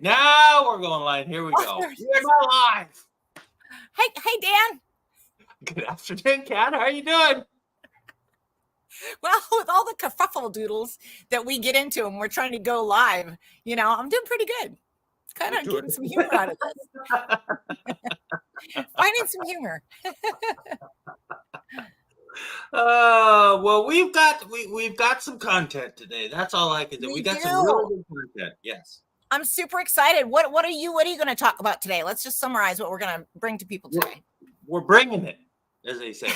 Now we're going live. Here we go. We're now live. Hey, Dan. Good afternoon, Kat. How are you doing? Well, with all the kerfuffle doodles that we get into and we're trying to go live, I'm doing pretty good. Kind of getting some humor out of this. Finding some humor. Well, we've got some content today. That's all I can do. We got some really good content. Yes. I'm super excited. What are you going to talk about today? Let's just summarize what we're going to bring to people today. We're bringing it, as they say.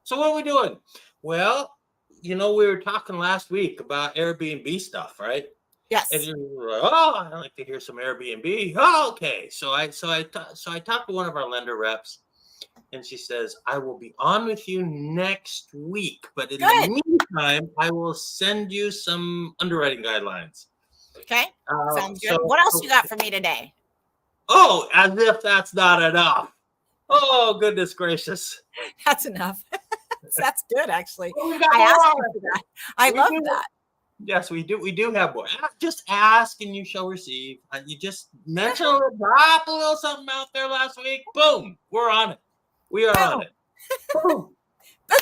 So what are we doing? Well, we were talking last week about Airbnb stuff, right? Yes. And you were like, oh, I'd like to hear some Airbnb. Oh, okay. So I talked to one of our lender reps, and she says, I will be on with you next week. But in the meantime, I will send you some underwriting guidelines. Okay. Sounds good. What else you got for me today? Oh, as if that's not enough. Oh, goodness gracious. That's enough. That's good, actually. Oh, I asked for that. I love that. Yes, we do. We do have more. Just ask and you shall receive. You just mentioned a little, drop a little something out there last week. Boom. We're on it. We are on it. Boom.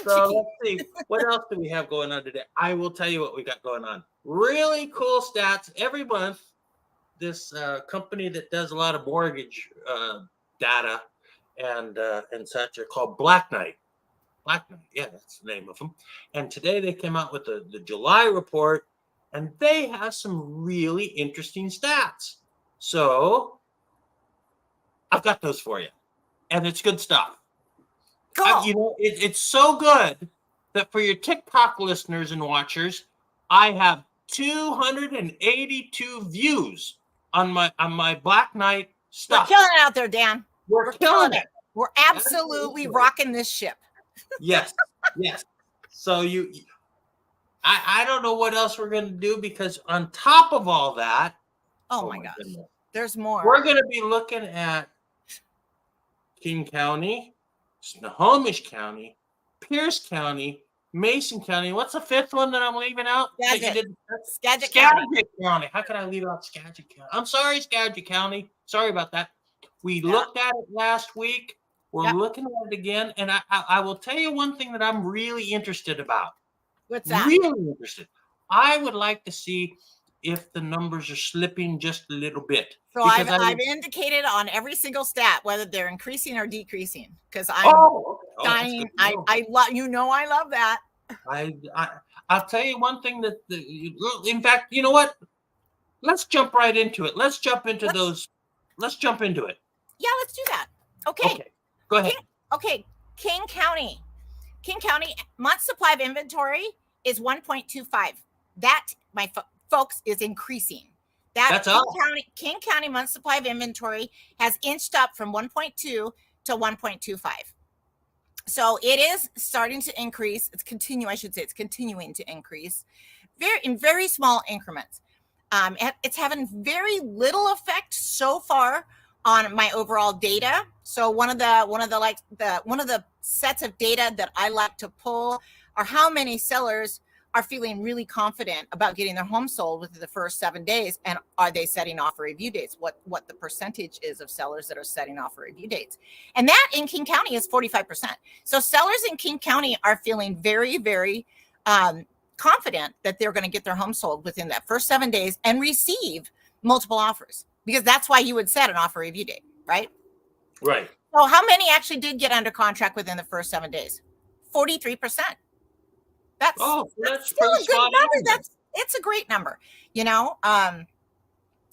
So let's see. What else do we have going on today? I will tell you what we got going on. Really cool stats. Every month, this company that does a lot of mortgage data and such are called Black Knight. Black Knight, yeah, that's the name of them. And today they came out with the July report, and they have some really interesting stats. So I've got those for you, and it's good stuff. Cool. It's so good that for your TikTok listeners and watchers, I have 282 views on my Black Knight stuff. We're killing it out there, Dan. We're killing it. We're absolutely rocking this ship. Yes. So I don't know what else we're going to do, because on top of all that, oh my gosh, there's more. We're going to be looking at King County, Snohomish County, Pierce County, Mason County. What's the fifth one that I'm leaving out? Skagit County. How could I leave out Skagit County? I'm sorry, Skagit County. Sorry about that. We looked at it last week. We're looking at it again, and I will tell you one thing that I'm really interested about. What's that? Really interested. I would like to see if the numbers are slipping just a little bit. So I've indicated on every single stat whether they're increasing or decreasing, because I'm dying. I love that. I'll tell you one thing in fact, you know what? Let's jump right into it. Let's jump into it. Yeah, let's do that. Okay. Go ahead. King County month supply of inventory is 1.25. That, my folks, is increasing. That's King County month supply of inventory has inched up from 1.2 to 1.25. So it is starting to increase. It's continuing to increase in very small increments. It's having very little effect so far on my overall data. So one of the sets of data that I like to pull are how many sellers are feeling really confident about getting their home sold within the first 7 days, and are they setting offer review dates? What the percentage is of sellers that are setting offer review dates, and that in King County is 45%. So sellers in King County are feeling very, very confident that they're going to get their home sold within that first 7 days and receive multiple offers, because that's why you would set an offer review date, right? Right. So how many actually did get under contract within the first 7 days? 43%. That's still a good number. It's a great number, And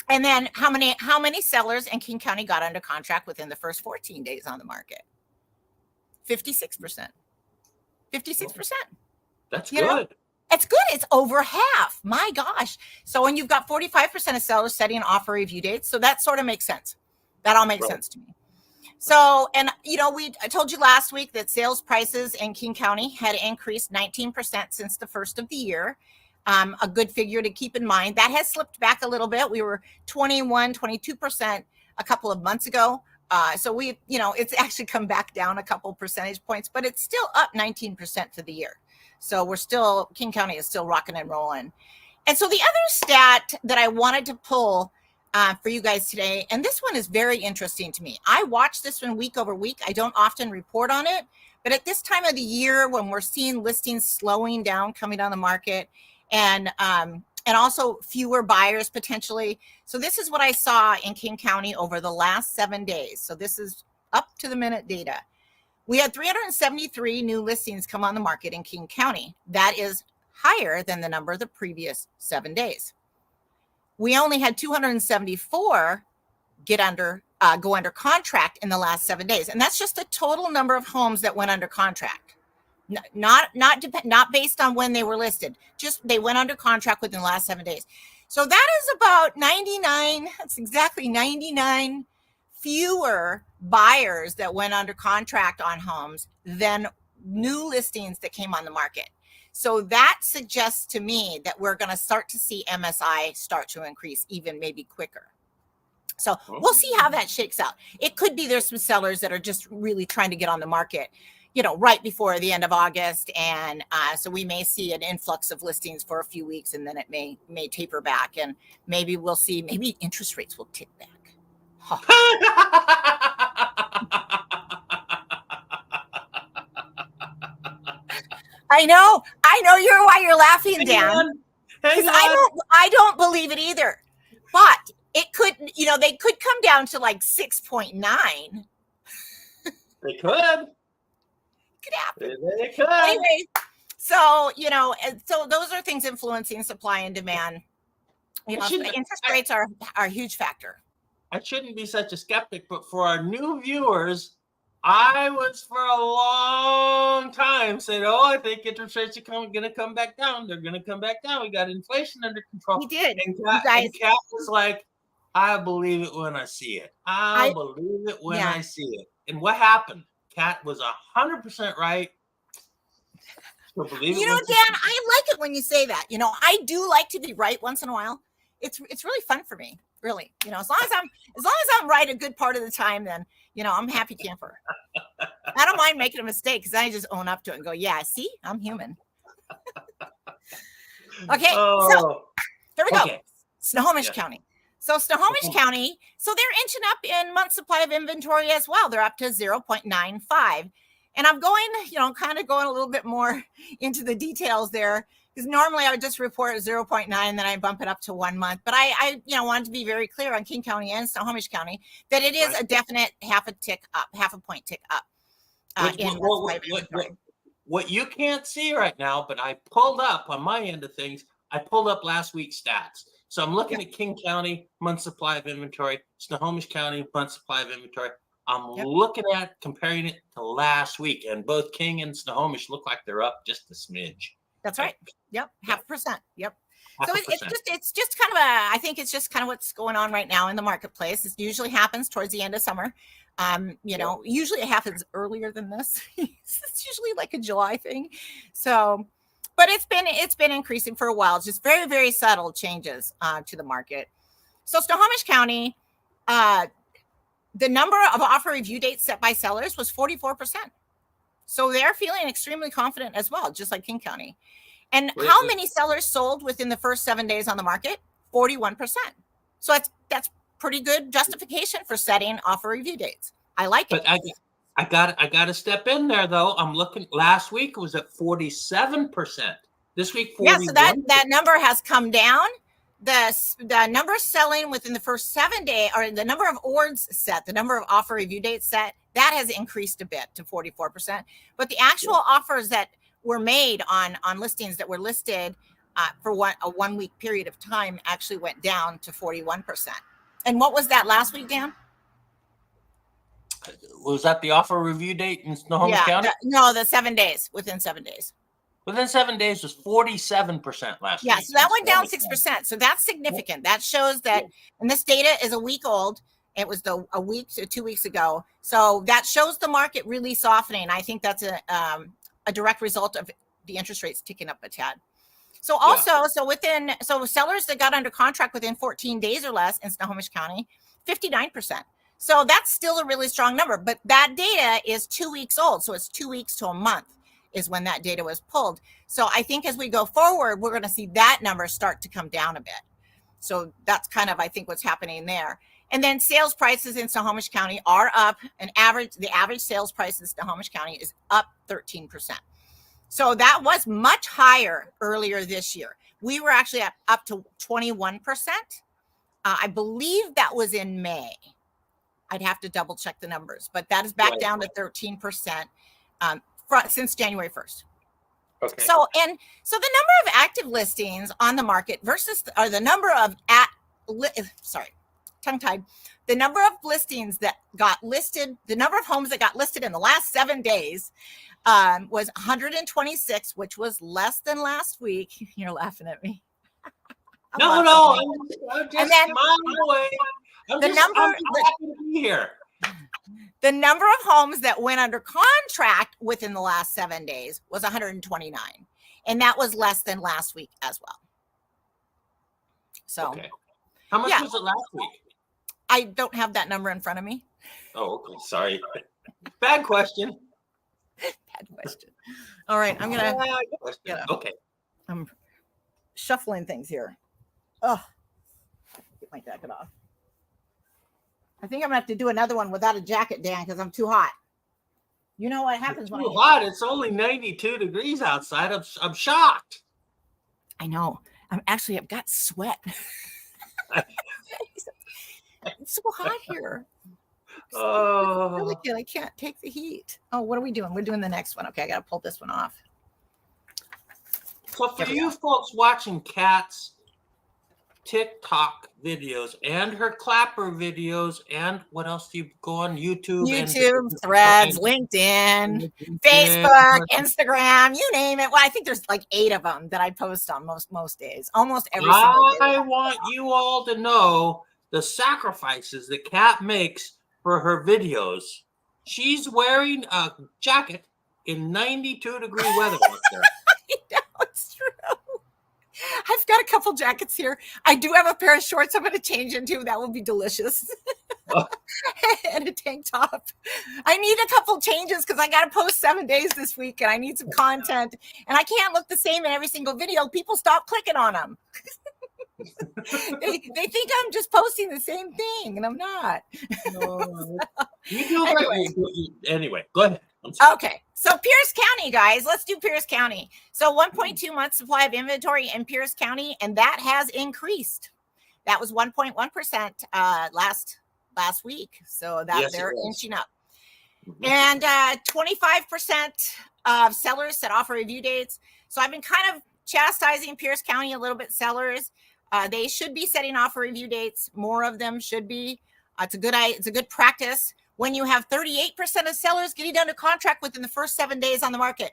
then how many sellers in King County got under contract within the first 14 days on the market? 56%. 56%. That's good. It's good. It's over half. My gosh. So when you've got 45% of sellers setting offer review dates, so that sort of makes sense. That all makes sense to me. So, and I told you last week that sales prices in King County had increased 19% since the first of the year. A good figure to keep in mind. That has slipped back a little bit. We were 22% a couple of months ago. So it's actually come back down a couple percentage points, but it's still up 19% for the year. So King County is still rocking and rolling. And so the other stat that I wanted to pull for you guys today, and this one is very interesting to me. I watch this one week over week. I don't often report on it, but at this time of the year when we're seeing listings slowing down, coming on the market, and also fewer buyers potentially. So this is what I saw in King County over the last 7 days. So this is up to the minute data. We had 373 new listings come on the market in King County. That is higher than the number of the previous 7 days. We only had 274 go under contract in the last 7 days, and that's just the total number of homes that went under contract, not based on when they were listed. Just they went under contract within the last 7 days. So that is about 99. That's exactly 99 fewer buyers that went under contract on homes than new listings that came on the market. So that suggests to me that we're going to start to see MSI start to increase even maybe quicker. So we'll see how that shakes out. It could be there's some sellers that are just really trying to get on the market, right before the end of August. And so we may see an influx of listings for a few weeks, and then it may taper back. And maybe we'll see, maybe interest rates will tick back. Huh. I know why you're laughing, Dan. Because I don't believe it either. But it could, they could come down to like 6.9. They could. Could happen. They could. Anyway, so so those are things influencing supply and demand. Interest rates are a huge factor. I shouldn't be such a skeptic, but for our new viewers, I was for a long time said, I think interest rates are going to come back down. They're going to come back down. We got inflation under control. We did. And Kat was like, I believe it when I see it. I believe it when I see it. And what happened? Kat was 100% right. Dan, I like it when you say that. I do like to be right once in a while. It's really fun for me. Really, as long as I'm right a good part of the time, then I'm a happy camper. I don't mind making a mistake because I just own up to it and go, yeah, see, I'm human. Okay, so here we go. Okay. Snohomish County. So Snohomish County, so they're inching up in month supply of inventory as well. They're up to 0.95. And I'm going, kind of going a little bit more into the details there, because normally I would just report 0.9, then I bump it up to 1 month. But I wanted to be very clear on King County and Snohomish County that it is a definite half a point tick up. What you can't see right now, but I pulled up on my end of things, I pulled up last week's stats. So I'm looking at King County, month supply of inventory, Snohomish County, month supply of inventory. I'm looking at comparing it to last week, and both King and Snohomish look like they're up just a smidge. That's right. Yep. 0.5%. Yep. So it's just kind of I think it's just kind of what's going on right now in the marketplace. It usually happens towards the end of summer. Usually it happens earlier than this. It's usually like a July thing. So, but it's been increasing for a while. It's just very, very subtle changes to the market. So Snohomish County, the number of offer review dates set by sellers was 44%. So they're feeling extremely confident as well, just like King County. And how many sellers sold within the first 7 days on the market? 41%. So that's pretty good justification for setting offer review dates. I like it. But I got to step in there though. I'm looking. Last week it was at 47%. This week 41%. Yeah, so that number has come down. The number selling within the first 7 days, or the number of ords set, the number of offer review dates set, that has increased a bit to 44%. But the actual offers that were made on listings that were listed for a 1 week period of time actually went down to 41%. And what was that last week, Dan? Was that the offer review date in Snohomish County? No, the 7 days, within 7 days. Within 7 days was 47% last week. Yeah, so that went down 6%. So that's significant. That shows that, and this data is a week old. It was a week to 2 weeks ago. So that shows the market really softening. I think that's a direct result of the interest rates ticking up a tad. So also, so sellers that got under contract within 14 days or less in Snohomish County, 59%. So that's still a really strong number, but that data is 2 weeks old. So it's 2 weeks to a month. is when that data was pulled. So I think as we go forward, we're going to see that number start to come down a bit. So that's kind of, I think, what's happening there. And then sales prices in Snohomish County are up. The average sales price in Snohomish County is up 13%. So that was much higher earlier this year. We were actually up to 21%. I believe that was in May. I'd have to double check the numbers, but that is back down to 13% since January 1st. Okay. So the number of active listings on the market versus the number of the number of listings that got listed, the number of homes that got listed in the last 7 days was 126, which was less than last week. You're laughing at me. I'm just smiling away. I'm happy to be here. The number of homes that went under contract within the last 7 days was 129. And that was less than last week as well. So, okay. How much was it last week? I don't have that number in front of me. Oh, okay. Sorry. Bad question. Bad question. All right. I'm going to. Okay. I'm shuffling things here. Oh, get my jacket off. I think I'm gonna have to do another one without a jacket, Dan, because I'm too hot. You know what happens when I'm too hot? It's only 92 degrees outside. I'm shocked. I know. I've got sweat. It's so hot here. Oh, really good. I can't take the heat. Oh, what are we doing? We're doing the next one. Okay, I gotta pull this one off. So for you folks watching Kat's TikTok videos and her clapper videos, and what else do you go on YouTube? Threads, LinkedIn, Facebook, Instagram, you name it. Well, I think there's like 8 of them that I post on most days, almost every single day. I want you all to know the sacrifices that Kat makes for her videos. She's wearing a jacket in 92-degree weather out there. I know, it's true. I've got a couple jackets here. I do have a pair of shorts I'm going to change into. That will be delicious. And a tank top. I need a couple changes because I got to post 7 days this week and I need some content. And I can't look the same in every single video. People stop clicking on them. they think I'm just posting the same thing, and I'm not. No. You do anyway, go ahead. Okay, so Pierce County, guys, let's do Pierce County. So 1.2 months supply of inventory in Pierce County, and that has increased. That was 1.1% last week. So that they're inching up. Mm-hmm. And 25% of sellers set offer review dates. So I've been kind of chastising Pierce County a little bit, sellers. They should be setting offer review dates. More of them should be. It's a good practice. When you have 38% of sellers getting under contract within the first 7 days on the market,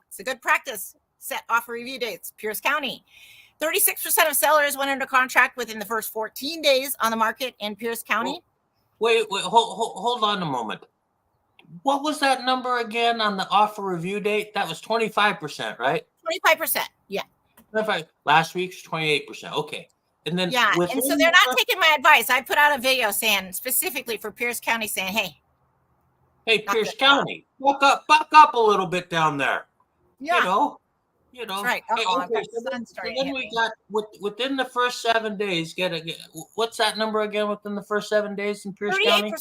it's a good practice. Set offer review dates. Pierce County. 36% of sellers went under contract within the first 14 days on the market in Pierce County. Wait, hold on a moment. What was that number again on the offer review date? That was 25%, right? 25%, yeah. Last week's 28%. Okay. And then and so they're not taking my advice. I put out a video saying specifically for Pierce County saying, hey, Pierce County, buck up a little bit down there. Yeah. You know. Right. Then we got within the first 7 days. What's that number again? Within the first 7 days in Pierce County,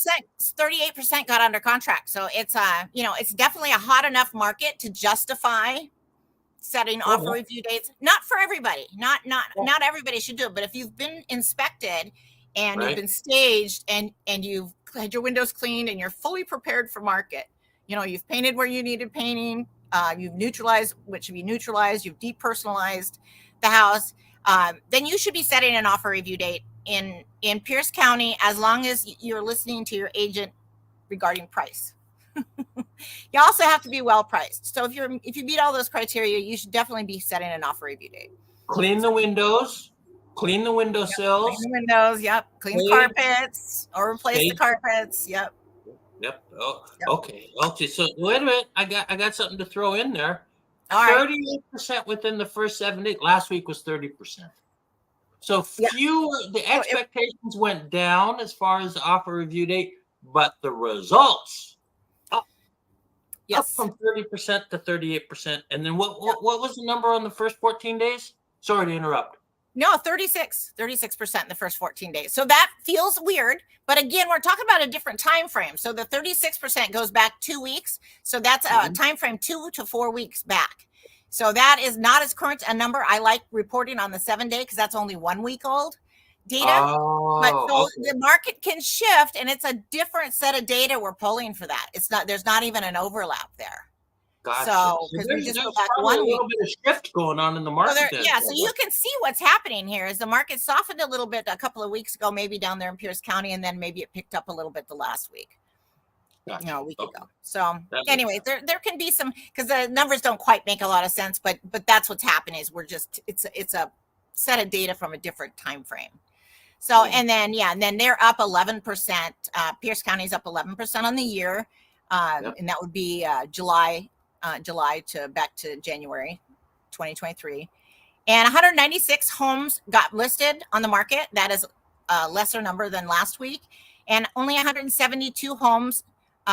38% got under contract. So it's it's definitely a hot enough market to justify setting offer review dates. Not for everybody. Not everybody should do it. But if you've been inspected and you've been staged and you've had your windows cleaned and you're fully prepared for market, you've painted where you needed painting, you've neutralized what should be neutralized, you've depersonalized the house, then you should be setting an offer review date in Pierce County as long as you're listening to your agent regarding price. You also have to be well priced. So if you meet all those criteria, you should definitely be setting an offer review date. Clean the windows, clean the windowsills. Clean the windows, yep. Clean the carpets or replace the carpets, yep. Yep. Oh, yep. Okay. So wait a minute. I got something to throw in there. All right. 38% within the first 7 days. Last week was 30%. So the expectations went down as far as the offer review date, but the results. Yes. Up from 30% to 38%. And then what was the number on the first 14 days? Sorry to interrupt. No, 36% in the first 14 days. So that feels weird. But again, we're talking about a different time frame. So the 36% goes back 2 weeks. So that's a time frame 2 to 4 weeks back. So that is not as current a number. I like reporting on the 7-day because that's only 1 week old data. But so the market can shift, and it's a different set of data we're pulling for that. It's not, there's not even an overlap there. Gotcha. So because we just go back 1 week. A little bit of shift going on in the market. So you can see what's happening here is the market softened a little bit a couple of weeks ago, maybe down there in Pierce County, and then maybe it picked up a little bit the last week. Gotcha. A week ago. So anyway, there can be some, because the numbers don't quite make a lot of sense, but that's what's happening is we're just it's a set of data from a different time frame. So and then they're up 11%. Pierce County's up 11% on the year, and that would be July to back to January 2023. And 196 homes got listed on the market. That is a lesser number than last week. And only 172 homes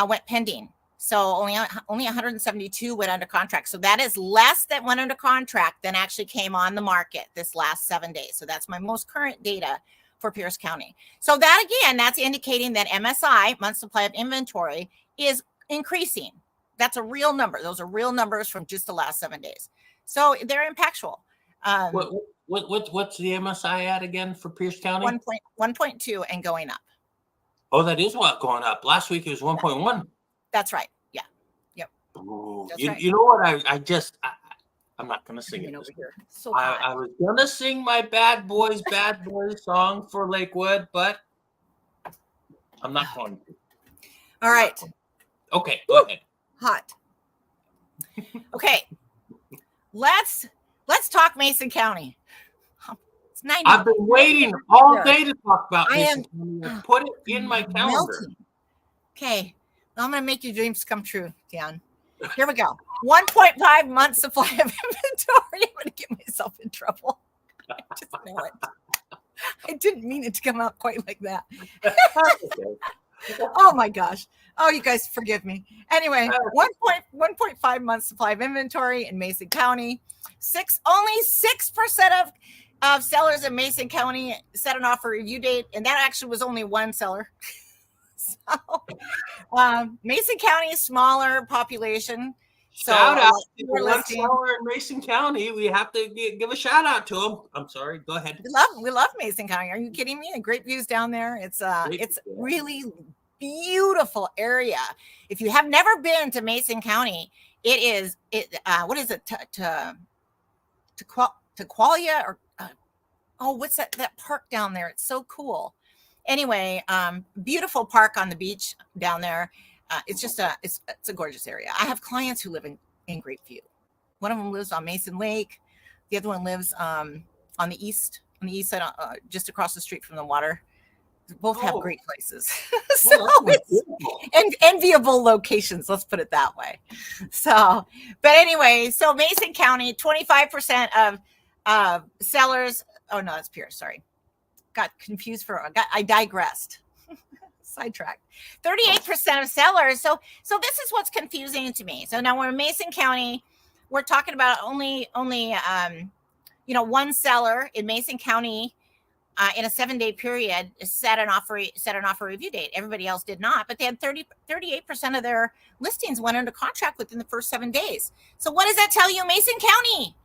went pending. So only 172 went under contract. So that is less that went under contract than actually came on the market this last 7 days. So that's my most current data for Pierce County. So that again, that's indicating that MSI, month supply of inventory, is increasing. That's a real number. Those are real numbers from just the last 7 days. So they're impactful. What's the MSI at again for Pierce County? 1.2 and going up. Oh, that is what going up. Last week it was 1.1. That's right. Yeah. Yep. Ooh, you know what? I'm not gonna sing it. Over here. So I was gonna sing my Bad Boys song for Lakewood, but I'm not going to. All right. Okay, go ahead. Hot. Okay. Let's talk Mason County. It's 90. I've been waiting all day to talk about Mason County. Put it in my calendar. Melting. Okay. Well, I'm going to make your dreams come true, Dan. Here we go. 1.5 months supply of inventory. I'm going to get myself in trouble. I just know it. I didn't mean it to come out quite like that. Oh my gosh. Oh, you guys forgive me. Anyway, 1.5 months supply of inventory in Mason County. Only 6% of sellers in Mason County set an offer review date, and that actually was only one seller. So Mason County is smaller population. Shout out to one seller in Mason County. We have to give a shout out to them. I'm sorry. Go ahead. We love Mason County. Are you kidding me? Great views down there. It's really beautiful area. If you have never been to Mason County, what is it? Qualia or what's that park down there? It's so cool. Anyway, beautiful park on the beach down there. It's a gorgeous area. I have clients who live in Grapeview. One of them lives on Mason Lake. The other one lives on the east side, just across the street from the water. Both have great places. So it's enviable locations, let's put it that way. So, but anyway, so Mason County, 25% of sellers. Oh no, it's Pierce. Sorry. Got confused I digressed. Sidetracked. 38% of sellers. So this is what's confusing to me. So now we're in Mason County. We're talking about only one seller in Mason County in a 7-day period set an offer review date. Everybody else did not, but they had 38% of their listings went under contract within the first 7 days. So what does that tell you, Mason County?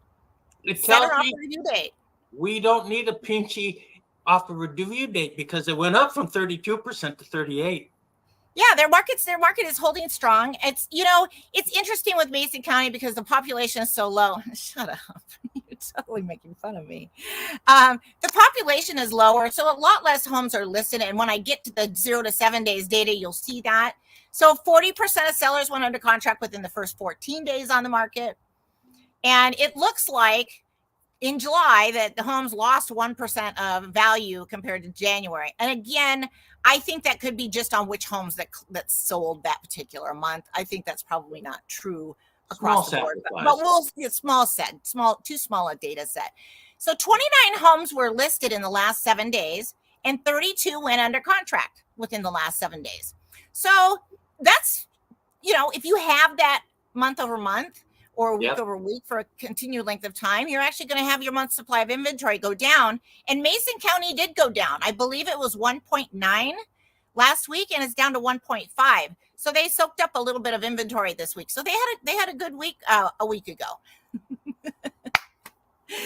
It tells an offer review date. We don't need a pinchy offer review date because it went up from 32% to 38%. Yeah, their market is holding strong. It's interesting with Mason County because the population is so low. Shut up. You're totally making fun of me. The population is lower, so a lot less homes are listed. And when I get to the 0 to 7 days data, you'll see that. So 40% of sellers went under contract within the first 14 days on the market. And it looks like in July that the homes lost 1% of value compared to January. And again, I think that could be just on which homes that sold that particular month. I think that's probably not true across the board. But we'll see a too small a data set. So 29 homes were listed in the last 7 days and 32 went under contract within the last 7 days. So that's if you have that month over month or week Yep. over week for a continued length of time, you're actually going to have your month supply of inventory go down. And Mason County did go down. I believe it was 1.9 last week, and it's down to 1.5. So they soaked up a little bit of inventory this week. So they had a good week a week ago.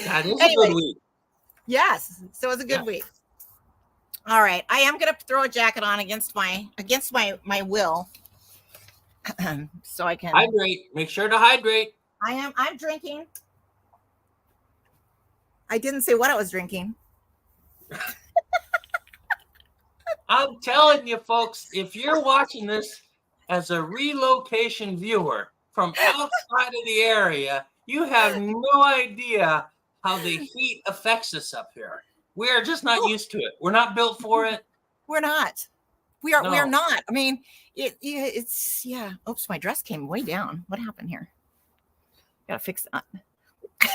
That is a good week. Yes, so it was a good week. All right, I am going to throw a jacket on against my will, so I can hydrate. Make sure to hydrate. I'm drinking. I didn't say what I was drinking. I'm telling you, folks, if you're watching this as a relocation viewer from outside of the area, you have no idea how the heat affects us up here. We are just not used to it. We're not built for it. We're not. We are not. I mean, it's Oops, my dress came way down. What happened here? Gotta fix that. A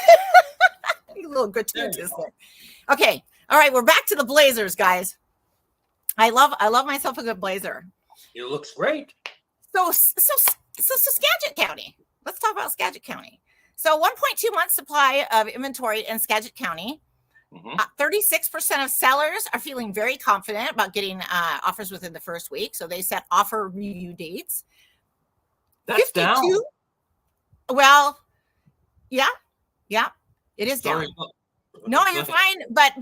little gratuitous there. Okay. All right, we're back to the blazers, guys. I love myself a good blazer. It looks great. So Skagit County. Let's talk about Skagit County. So 1.2 months supply of inventory in Skagit County. 36% of sellers are feeling very confident about getting offers within the first week. So they set offer review dates. That's 52? Down. Well, yeah, it is down. No, you're fine. But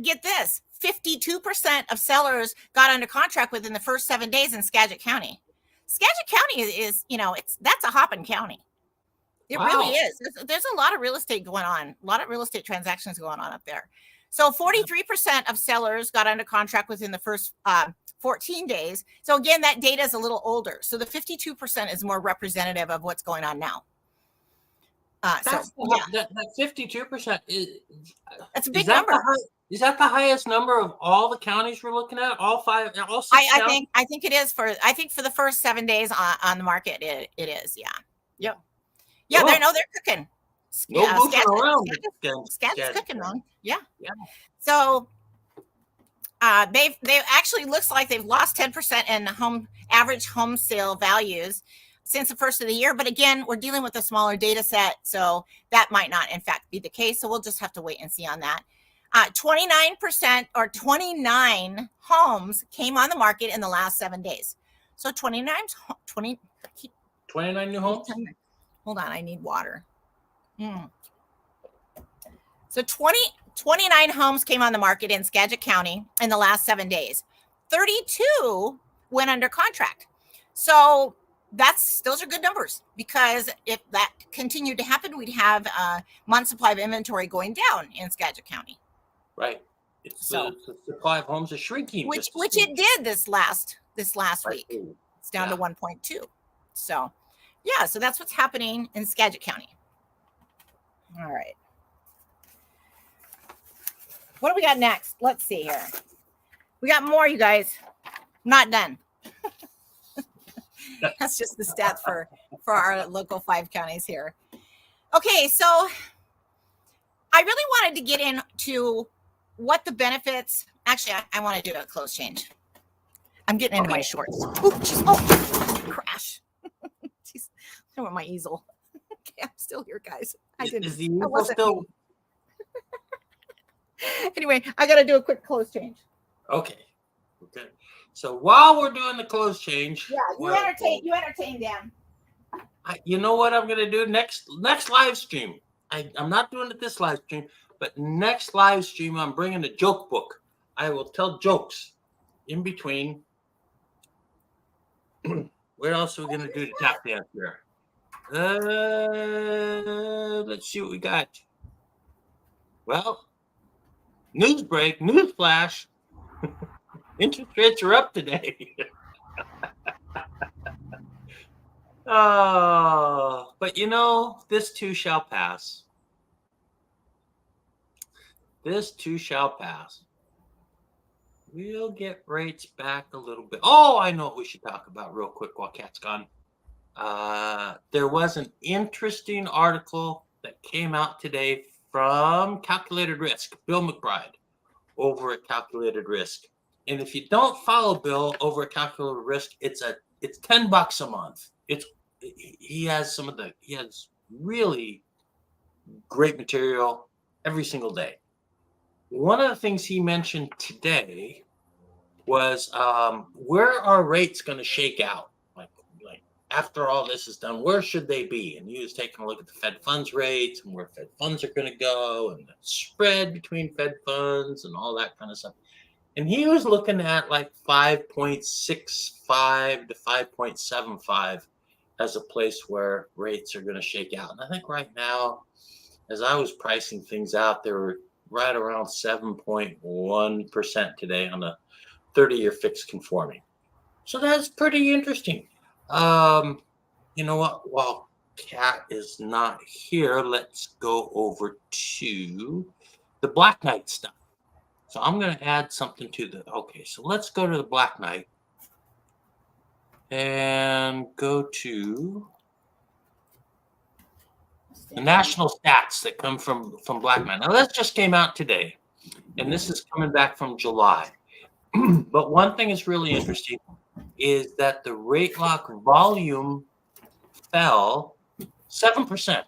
get this: 52% of sellers got under contract within the first 7 days in Skagit County. Skagit County is that's a hopping county. It really is. There's a lot of real estate going on, a lot of real estate transactions going on up there. So 43% of sellers got under contract within the first 14 days. So again, that data is a little older. So the 52% is more representative of what's going on now. That 52% that's a big number. Is that the highest number of all the counties we're looking at? All 6 counties? I think it is for the first 7 days on the market. It is. Yeah. Yep. Yeah, they're cooking. Skagit's cooking, man. Yeah. So they actually looks like they've lost 10% in average home sale values since the first of the year. But again, we're dealing with a smaller data set, so that might not in fact be the case. So we'll just have to wait and see on that. 29% or 29 homes came on the market in the last 7 days. So 29 new homes. Hold on, I need water. So 29 homes came on the market in Skagit County in the last 7 days. 32 went under contract. So those are good numbers, because if that continued to happen, we'd have a month supply of inventory going down in Skagit County. Right. The supply of homes is shrinking. Which it did this last week. It's down to 1.2. So yeah, so that's what's happening in Skagit County. All right. What do we got next? Let's see here. We got more, you guys. Not done. That's just the stats for our local 5 counties here. Okay, so I really wanted to get into what the benefits. Actually, I want to do a clothes change. I'm getting into my shorts. Oh, crash. Jeez, I want my easel. Okay, I'm still here, guys. Is the easel still? Anyway, I got to do a quick clothes change. Okay. So while we're doing the clothes change, you entertain Dan. You know what I'm gonna do next live stream? I'm not doing it this live stream, but next live stream I'm bringing a joke book. I will tell jokes in between. What else are we gonna do to tap dance here? Let's see what we got. Well, news flash. Interest rates are up today. But this too shall pass. This too shall pass. We'll get rates back a little bit. Oh, I know what we should talk about real quick while Kat's gone. There was an interesting article that came out today from Calculated Risk, Bill McBride, over at Calculated Risk. And if you don't follow Bill over at Calculated Risk, it's $10 a month. he has he has really great material every single day. One of the things he mentioned today was where are rates going to shake out? Like after all this is done, where should they be? And he was taking a look at the Fed funds rates and where Fed funds are going to go and the spread between Fed funds and all that kind of stuff. And he was looking at like 5.65 to 5.75 as a place where rates are going to shake out. And I think right now, as I was pricing things out, they were right around 7.1% today on a 30-year fixed conforming. So that's pretty interesting. You know what? While Kat is not here, let's go over to the Black Knight stuff. So I'm going to add something to okay, so let's go to the Black Knight and go to the national stats that come from Black Knight. Now, that just came out today, and this is coming back from July. But one thing that's really interesting is that the rate lock volume fell 7%.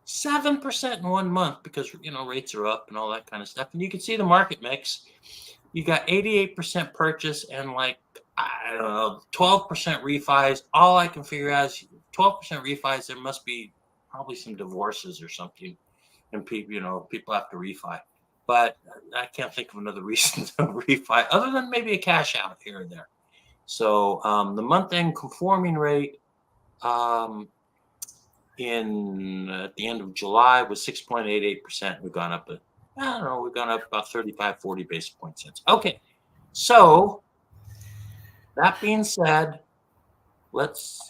7% in 1 month because, rates are up and all that kind of stuff. And you can see the market mix. You got 88% purchase and 12% refis. All I can figure out is 12% refis. There must be probably some divorces or something, and people have to refi. But I can't think of another reason to refi other than maybe a cash out here or there. So the month-end conforming rate at the end of July was 6.88%. We've gone up about 35, 40 basis points since. Okay, so that being said,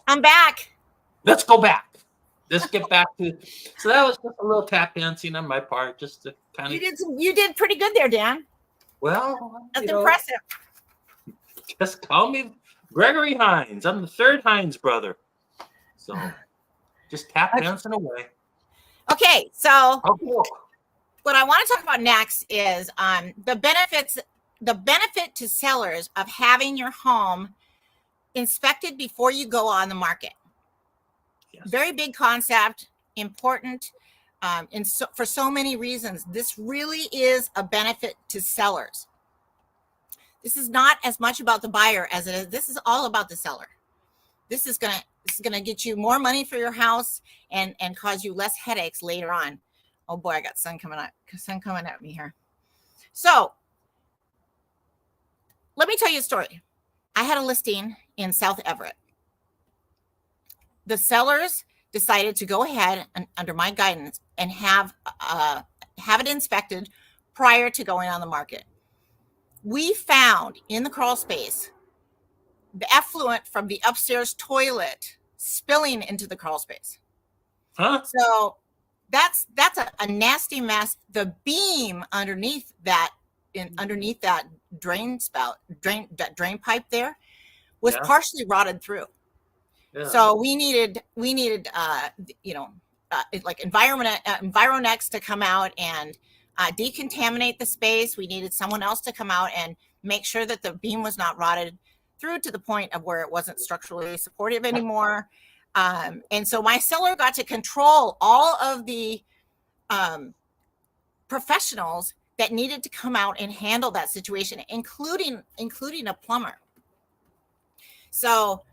I'm back. Let's go back. Let's get back to. So that was just a little tap dancing on my part, just to kind of. You did pretty good there, Dan. Well, that's impressive. Just call me Gregory Hines. I'm the third Hines brother. So just tap dancing away. Okay, so cool. What I want to talk about next is the benefit to sellers of having your home inspected before you go on the market. Yes. Very big concept, important, for so many reasons. This really is a benefit to sellers. This is not as much about the buyer as it is. This is all about the seller. This is gonna get you more money for your house and cause you less headaches later on. Oh boy, I got sun coming at me here. So let me tell you a story. I had a listing in South Everett. The sellers decided to go ahead and under my guidance and have it inspected prior to going on the market. We found in the crawl space the effluent from the upstairs toilet spilling into the crawl space. Huh? So that's a nasty mess. The beam underneath that drain pipe there was partially rotted through. Yeah. So we needed Environex to come out and decontaminate the space. We needed someone else to come out and make sure that the beam was not rotted through to the point of where it wasn't structurally supportive anymore. And so my seller got to control all of the professionals that needed to come out and handle that situation, including a plumber. So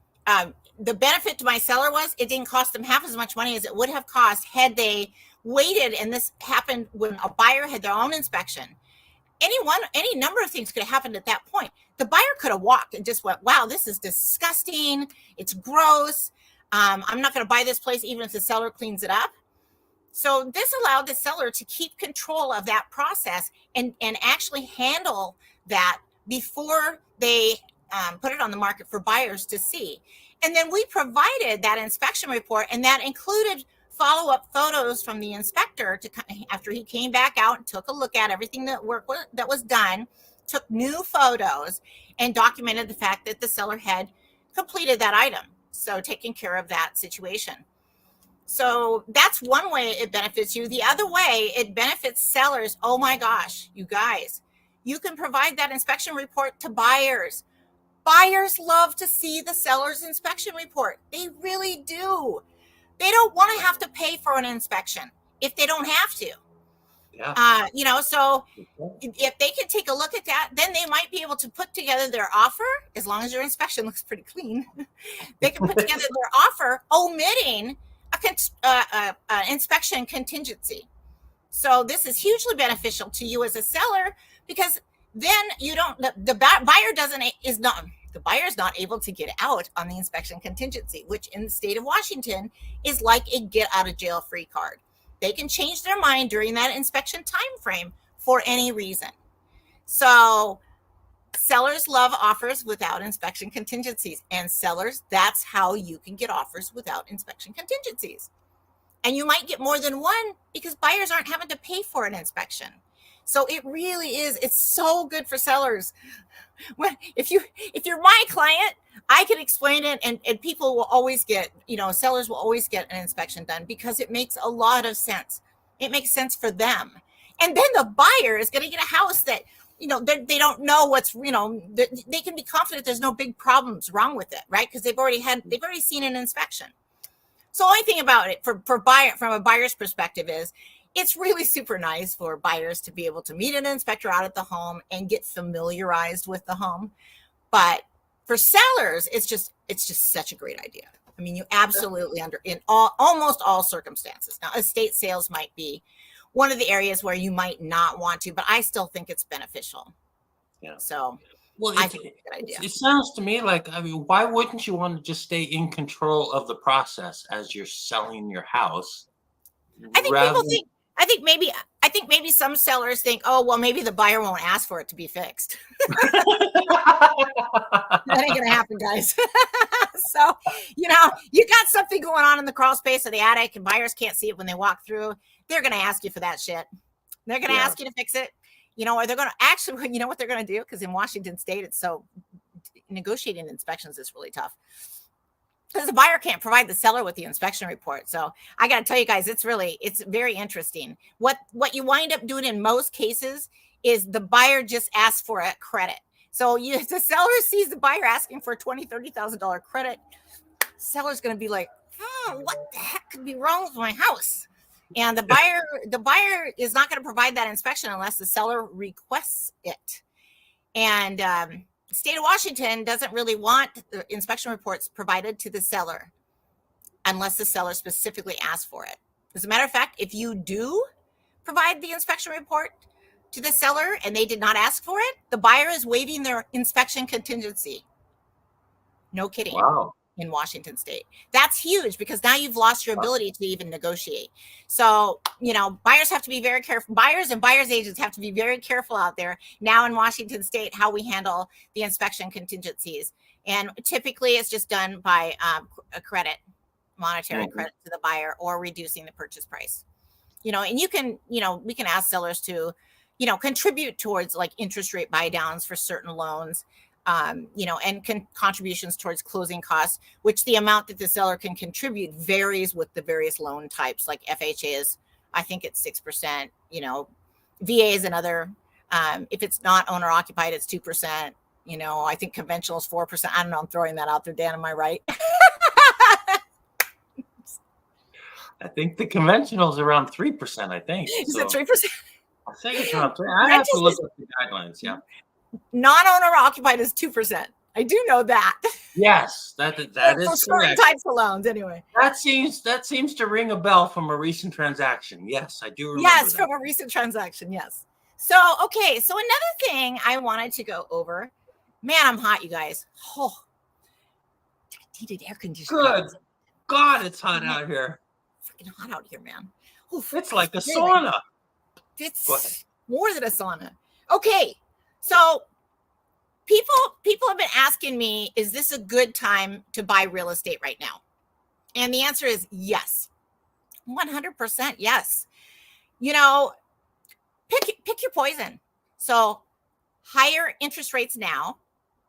the benefit to my seller was it didn't cost them half as much money as it would have cost had they waited. And this happened when a buyer had their own inspection. Any number of things could have happened at that point. The buyer could have walked and just went, wow, this is disgusting. It's gross. I'm not going to buy this place even if the seller cleans it up. So this allowed the seller to keep control of that process and actually handle that before they put it on the market for buyers to see. And then we provided that inspection report, and that included follow-up photos from the inspector after he came back out and took a look at everything that was done, took new photos, and documented the fact that the seller had completed that item. So taking care of that situation. So that's one way it benefits you. The other way it benefits sellers. Oh my gosh, you guys, you can provide that inspection report to buyers. buyers love to see the seller's inspection report. They really do. They don't want to have to pay for an inspection if they don't have to. Yeah. So if they can take a look at that, then they might be able to put together their offer, as long as your inspection looks pretty clean. They can put together their offer omitting an inspection contingency. So this is hugely beneficial to you as a seller, because then you don't, the buyer is not able to get out on the inspection contingency, which in the state of Washington is like a get out of jail free card. They can change their mind during that inspection time frame for any reason. So sellers love offers without inspection contingencies, and sellers, that's how you can get offers without inspection contingencies. And you might get more than one because buyers aren't having to pay for an inspection. So it really is, it's so good for sellers. Well, if you're my client, I can explain it, and people will always get, sellers will always get an inspection done, because it makes a lot of sense. It makes sense for them. And then the buyer is going to get a house that, they don't know what's, they can be confident there's no big problems wrong with it, right? Because they've already seen an inspection. So the only thing about it from a buyer's perspective is, it's really super nice for buyers to be able to meet an inspector out at the home and get familiarized with the home. But for sellers, it's just such a great idea. I mean, you absolutely almost all circumstances. Now, estate sales might be one of the areas where you might not want to, but I still think it's beneficial. Yeah. So well, I think it's a good idea. It sounds to me like, why wouldn't you want to just stay in control of the process as you're selling your house? I think maybe some sellers think, oh, well, maybe the buyer won't ask for it to be fixed. That ain't gonna happen, guys. So, you got something going on in the crawl space of the attic, and buyers can't see it when they walk through. They're gonna ask you for that shit. They're gonna ask you to fix it. Or they're gonna actually, what they're gonna do? Because in Washington State, it's so negotiating inspections is really tough, because the buyer can't provide the seller with the inspection report. So I got to tell you guys, it's very interesting. What you wind up doing in most cases is the buyer just asks for a credit. So the seller sees the buyer asking for a $20,000, $30,000 credit. Seller's going to be like, what the heck could be wrong with my house? And the buyer is not going to provide that inspection unless the seller requests it. And the state of Washington doesn't really want the inspection reports provided to the seller unless the seller specifically asks for it. As a matter of fact, if you do provide the inspection report to the seller and they did not ask for it, the buyer is waiving their inspection contingency. No kidding. Wow. In Washington State. That's huge, because now you've lost your ability to even negotiate. So, buyers have to be very careful. Buyers and buyers agents have to be very careful out there now in Washington State, how we handle the inspection contingencies. And typically it's just done by a credit, monetary credit to the buyer, or reducing the purchase price. And you can, we can ask sellers to, contribute towards like interest rate buy downs for certain loans. And contributions towards closing costs, which the amount that the seller can contribute varies with the various loan types. Like FHA is, I think it's 6%, VA is another. If it's not owner occupied, it's 2%. I think conventional is 4%. I don't know. I'm throwing that out there. Dan, am I right? I think the conventional is around 3%, I think. Is it 3%? I think it's around 3%. I have to look at the guidelines. Yeah. Non-owner occupied is 2%. I do know that. Yes, that is for certain types of loans. Anyway, that seems to ring a bell from a recent transaction. Yes, I do remember. Yes, from a recent transaction. Yes. So okay. So another thing I wanted to go over. Man, I'm hot, you guys. Oh, heated air conditioning. Good God, it's hot out here. Freaking hot out here, man. Oof, it's like a sauna. It's more than a sauna. Okay. So people have been asking me, is this a good time to buy real estate right now? And the answer is yes. 100% yes. Pick your poison. So higher interest rates now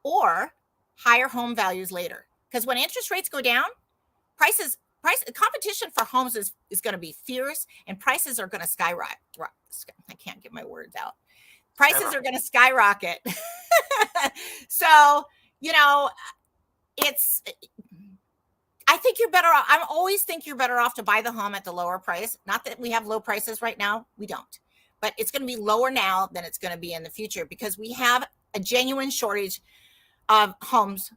or higher home values later. Because when interest rates go down, competition for homes is going to be fierce, and prices are going to skyrocket. I can't get my words out. Prices are going to skyrocket. So, you know, it's, I think you're better off. I always think you're better off to buy the home at the lower price. Not that we have low prices right now. We don't. But it's going to be lower now than it's going to be in the future because we have a genuine shortage of homes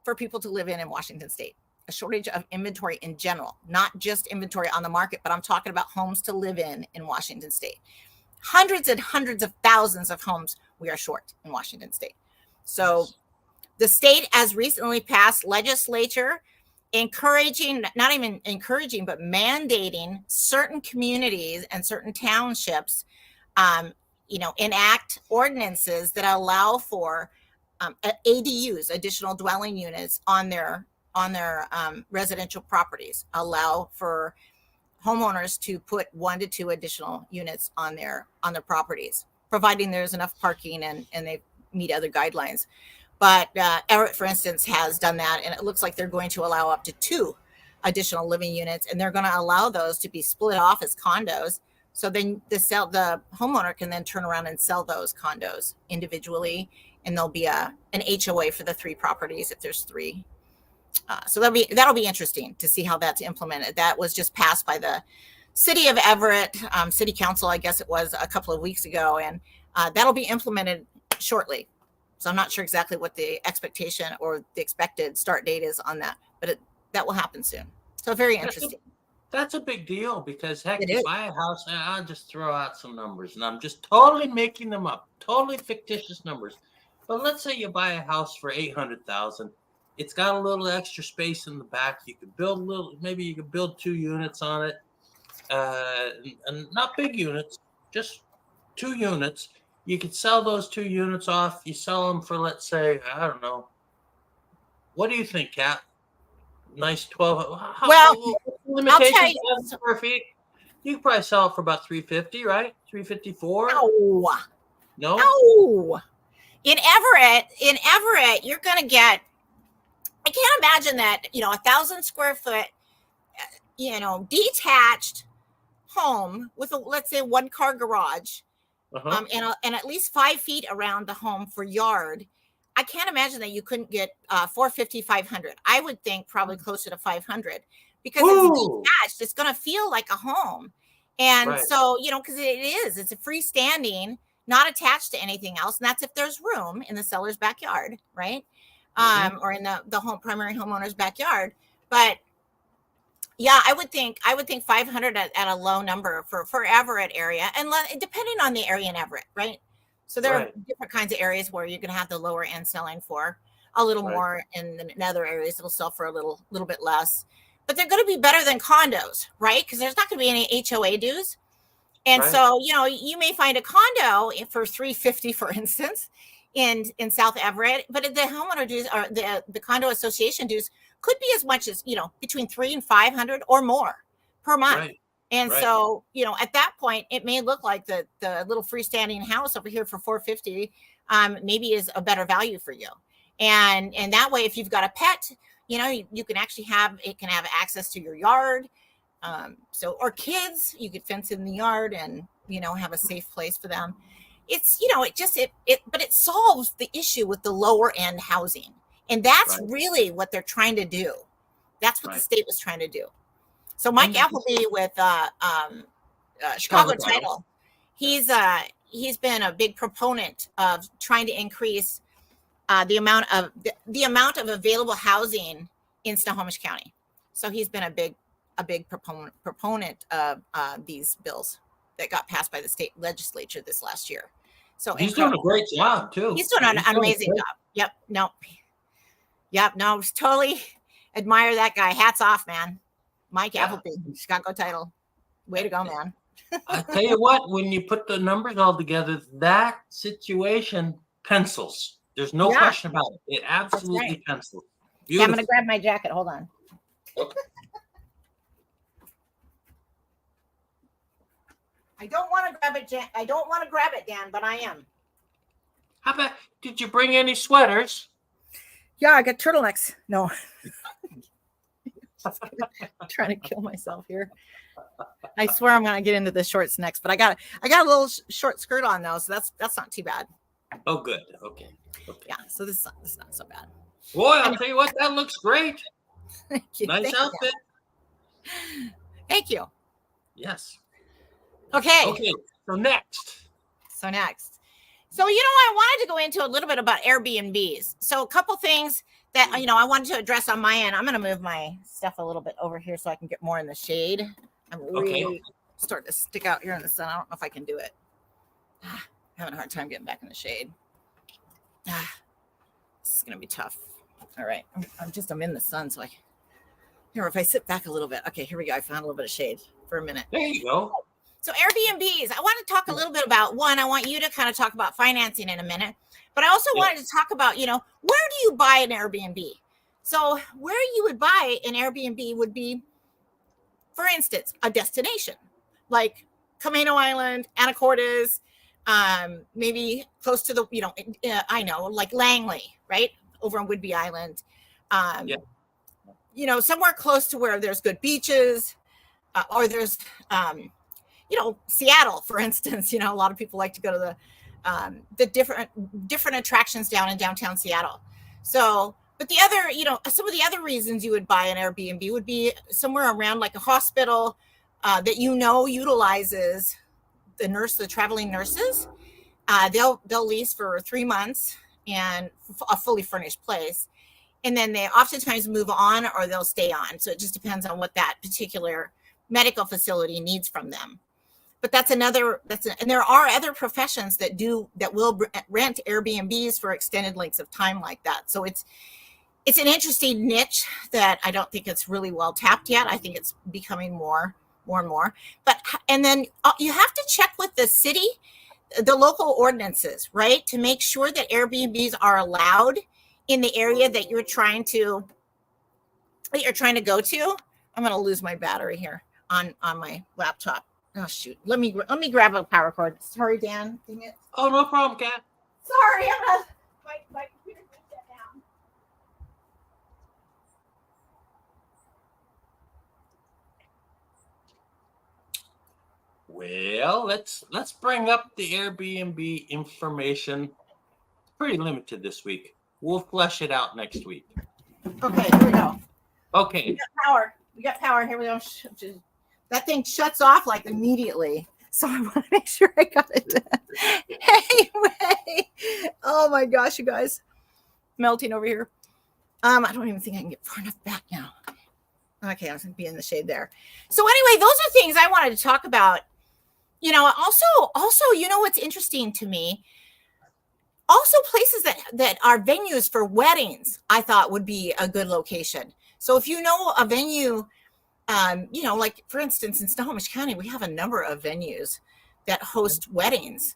for people to live in Washington State. A shortage of inventory in general, not just inventory on the market, but I'm talking about homes to live in Washington State. Hundreds and hundreds of thousands of homes we are short in Washington State. So Yes. the state has recently passed legislature encouraging, not even encouraging, but mandating certain communities and certain townships, enact ordinances that allow for ADUs, additional dwelling units on their residential properties, allow for homeowners to put 1 to 2 additional units on their properties, providing there's enough parking and they meet other guidelines. But Everett, for instance, has done that, and it looks like they're going to allow up to 2 additional living units, and they're going to allow those to be split off as condos. So then the homeowner can then turn around and sell those condos individually, and there'll be an HOA for the 3 properties if there's 3. So that'll be interesting to see how that's implemented. That was just passed by the city of Everett City Council, I guess it was a couple of weeks ago, and that'll be implemented shortly. So I'm not sure exactly what the expectation or the expected start date is on that, but that will happen soon. So very interesting. That's a big deal because heck, It you is. buy a house, and I'll just throw out some numbers, and I'm just totally making them up, totally fictitious numbers. But let's say you buy a house for $800,000. It's got a little extra space in the back. You could build maybe you could build 2 units on it, and not big units, just 2 units. You could sell those 2 units off. You sell them for, let's say, I don't know. What do you think, Kat? Nice 12. Well, Limitations I'll tell you. 1,000 square feet. You could probably sell it for about $350, right? $354. No. No. In Everett, you're going to get. I can't imagine that 1,000 square foot, detached home with let's say 1-car garage. Uh-huh. And at least 5 feet around the home for yard. I can't imagine that you couldn't get 450, 500. I would think probably closer to 500 because it's detached. It's going to feel like a home. And right. So, because it's a freestanding, not attached to anything else. And that's if there's room in the seller's backyard, right? Or in the primary homeowner's backyard. But yeah, I would think 500 at a low number for Everett area, and depending on the area in Everett, right? So there are different kinds of areas where you're going to have the lower end selling for a little more, and in other areas it'll sell for a little bit less. But they're going to be better than condos, right? Because there's not going to be any HOA dues, and so you may find a condo for $350, for instance, in South Everett, but the homeowner dues or the condo association dues could be as much as between $300 and $500 or more per month. And so at that point it may look like the little freestanding house over here for $450 maybe is a better value for you, and that way if you've got a pet, you can actually have access to your yard, or kids, you could fence in the yard and have a safe place for them. It's but it solves the issue with the lower end housing. And that's really what they're trying to do. That's what the state was trying to do. So Mike Appleby with Chicago Title, he's been a big proponent of trying to increase the amount of available housing in Snohomish County. So he's been a big proponent of these bills that got passed by the state legislature this last year. So he's doing a great job too. He's doing an amazing job. Yep. No, totally admire that guy. Hats off, man. Mike Appleby, Chicago Title. Way to go, man. I tell you what, when you put the numbers all together, that situation pencils. There's no question about it. It absolutely pencils. Yeah, I'm going to grab my jacket. Hold on. Okay. I don't want to grab it, Dan, but I am. How about, did you bring any sweaters? Yeah, I got turtlenecks. No. I'm trying to kill myself here. I swear I'm going to get into the shorts next, but I got a little short skirt on though, so that's not too bad. Oh, good. Okay. Yeah, so this is not so bad. Boy, I'll tell you what, that looks great. Thank you. Nice outfit. Thank you. Yes. Okay. Okay. So next. So I wanted to go into a little bit about Airbnbs. So a couple things that I wanted to address on my end. I'm going to move my stuff a little bit over here so I can get more in the shade. I'm really starting to stick out here in the sun. I don't know if I can do it. Having a hard time getting back in the shade. This is going to be tough. All right. I'm in the sun, so if I sit back a little bit. Okay, here we go. I found a little bit of shade for a minute. There you go. So Airbnbs, I want to talk a little bit about one. I want you to kind of talk about financing in a minute, but I also wanted to talk about, where do you buy an Airbnb? So where you would buy an Airbnb would be, for instance, a destination like Camino Island, Anacortes, maybe close to the, like Langley, right? Over on Whidbey Island. Somewhere close to where there's good beaches, or there's, Seattle, for instance. A lot of people like to go to the different attractions down in downtown Seattle. So, but the other, some of the other reasons you would buy an Airbnb would be somewhere around like a hospital that utilizes the traveling nurses. They'll lease for 3 months and a fully furnished place. And then they oftentimes move on or they'll stay on. So it just depends on what that particular medical facility needs from them. But and there are other professions that will rent Airbnbs for extended lengths of time like that. So it's an interesting niche that I don't think it's really well tapped yet. I think it's becoming more and more. And then you have to check with the city, the local ordinances, right, to make sure that Airbnbs are allowed in the area that you're trying to go to. I'm going to lose my battery here on my laptop. Oh shoot! Let me grab a power cord. Sorry, Dan. Dang it. Oh, no problem, Kat. Sorry, my computer just shut down. Well, let's bring up the Airbnb information. It's pretty limited this week. We'll flesh it out next week. Okay, here we go. Okay. We got power. Here we go. That thing shuts off like immediately. So I want to make sure I got it. Anyway. Oh my gosh, you guys. Melting over here. I don't even think I can get far enough back now. Okay, I was going to be in the shade there. So anyway, those are things I wanted to talk about. Also, what's interesting to me? Also, places that are venues for weddings, I thought would be a good location. So if you know a venue, like for instance, in Snohomish County, we have a number of venues that host weddings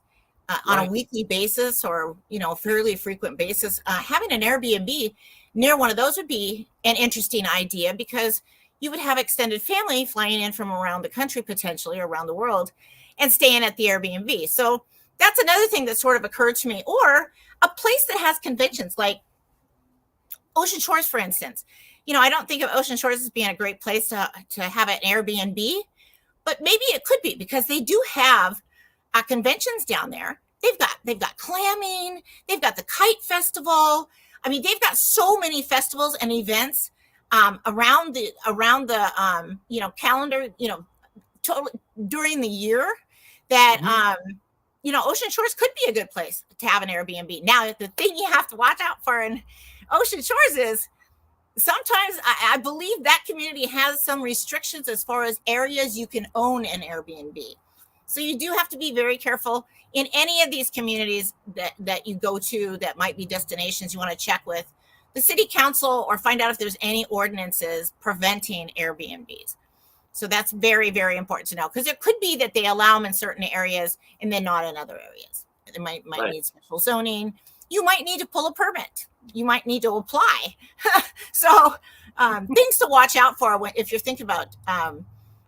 on a weekly basis or, fairly frequent basis. Having an Airbnb near one of those would be an interesting idea because you would have extended family flying in from around the country, potentially around the world, and staying at the Airbnb. So that's another thing that sort of occurred to me. Or a place that has conventions like Ocean Shores, for instance. I don't think of Ocean Shores as being a great place to have an Airbnb, but maybe it could be because they do have conventions down there. They've got clamming, they've got the kite festival. I mean, they've got so many festivals and events around the calendar, totally during the year that Ocean Shores could be a good place to have an Airbnb. Now, the thing you have to watch out for in Ocean Shores is sometimes I believe that community has some restrictions as far as areas you can own an Airbnb. So you do have to be very careful in any of these communities that you go to that might be destinations. You want to check with the city council or find out if there's any ordinances preventing Airbnbs. So that's very, very important to know because it could be that they allow them in certain areas and then not in other areas. They might need special zoning. You might need to pull a permit. You might need to apply. So things to watch out for if you're thinking about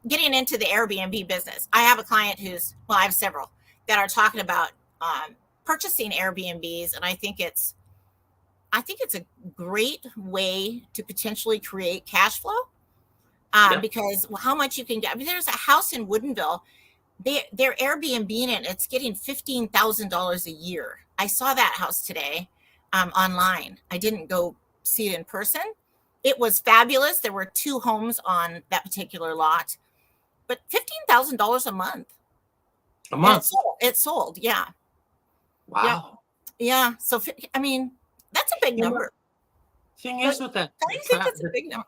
getting into the Airbnb business. I have a client I have several that are talking about purchasing Airbnbs, and I think it's a great way to potentially create cash flow because how much you can get. I mean, there's a house in Woodinville. They're Airbnb-ing it. It's getting $15,000 a year I saw that house today online. I didn't go see it in person. It was fabulous. There were 2 homes on that particular lot, but $15,000 a month. A month. It sold. Yeah. Wow. Yeah. So, I mean, that's a big number. Thing is with that, I think that's a big number.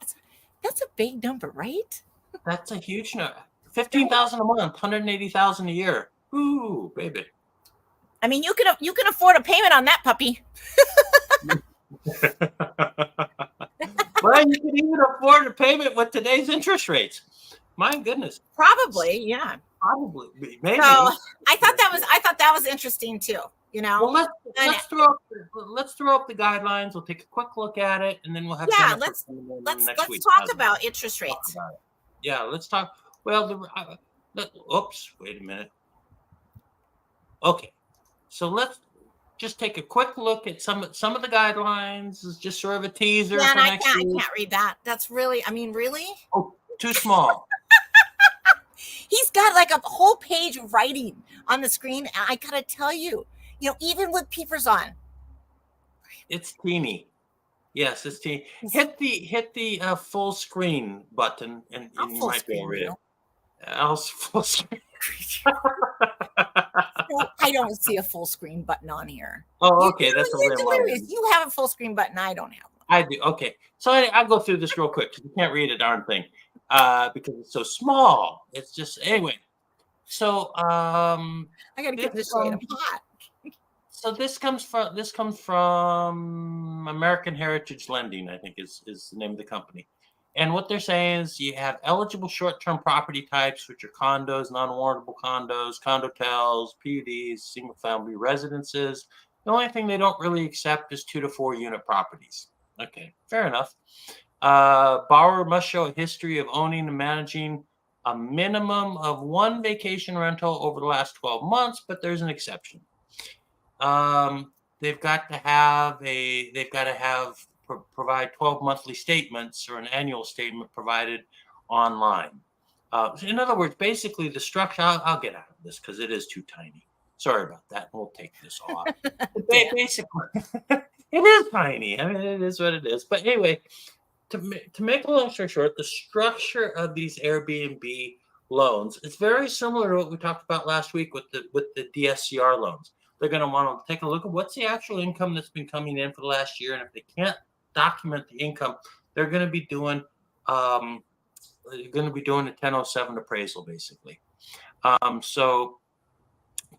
That's a big number, right? That's a huge number. 15,000 a month, 180,000 a year. Ooh, baby. I mean, you can afford a payment on that puppy. Well, you can even afford a payment with today's interest rates. My goodness. Probably, yeah. Probably, maybe. So I thought that was interesting too. You know. Well, let's throw up the guidelines. We'll take a quick look at it, and then we'll have let's talk about interest rates. Yeah, let's talk. Well, oops, wait a minute. Okay, so let's just take a quick look at some of the guidelines. Is just sort of a teaser. Yeah, for and next I week. can't read that. That's really, I mean, really? Oh, too small. He's got like a whole page of writing on the screen. And I gotta tell you, even with peepers on, it's teeny. Yes, it's teeny. Hit the full screen button, and you might be able to read it. I'll full screen. I don't see a full screen button on here. Oh, okay, that's a little hilarious. You have a full screen button. I don't have one. I do. Okay, so I'll go through this real quick because you can't read a darn thing because it's so small. It's just anyway. So I gotta get this shade of hot. So this comes from American Heritage Lending, I think is the name of the company. And what they're saying is you have eligible short-term property types, which are condos, non-warrantable condos, condotels, PUDs, single-family residences. The only thing they don't really accept is 2 to 4 unit properties. Okay, fair enough. Borrower must show a history of owning and managing a minimum of 1 vacation rental over the last 12 months, but there's an exception. They've got to provide 12 monthly statements or an annual statement provided online. In other words, basically the structure, I'll get out of this because it is too tiny. Sorry about that. We'll take this off. Basically, it is tiny. I mean, it is what it is. But anyway, to make a long story short, the structure of these Airbnb loans, it's very similar to what we talked about last week with the DSCR loans. They're going to want to take a look at what's the actual income that's been coming in for the last year. And if they can't document the income, they're going to be doing a 1007 appraisal, basically. So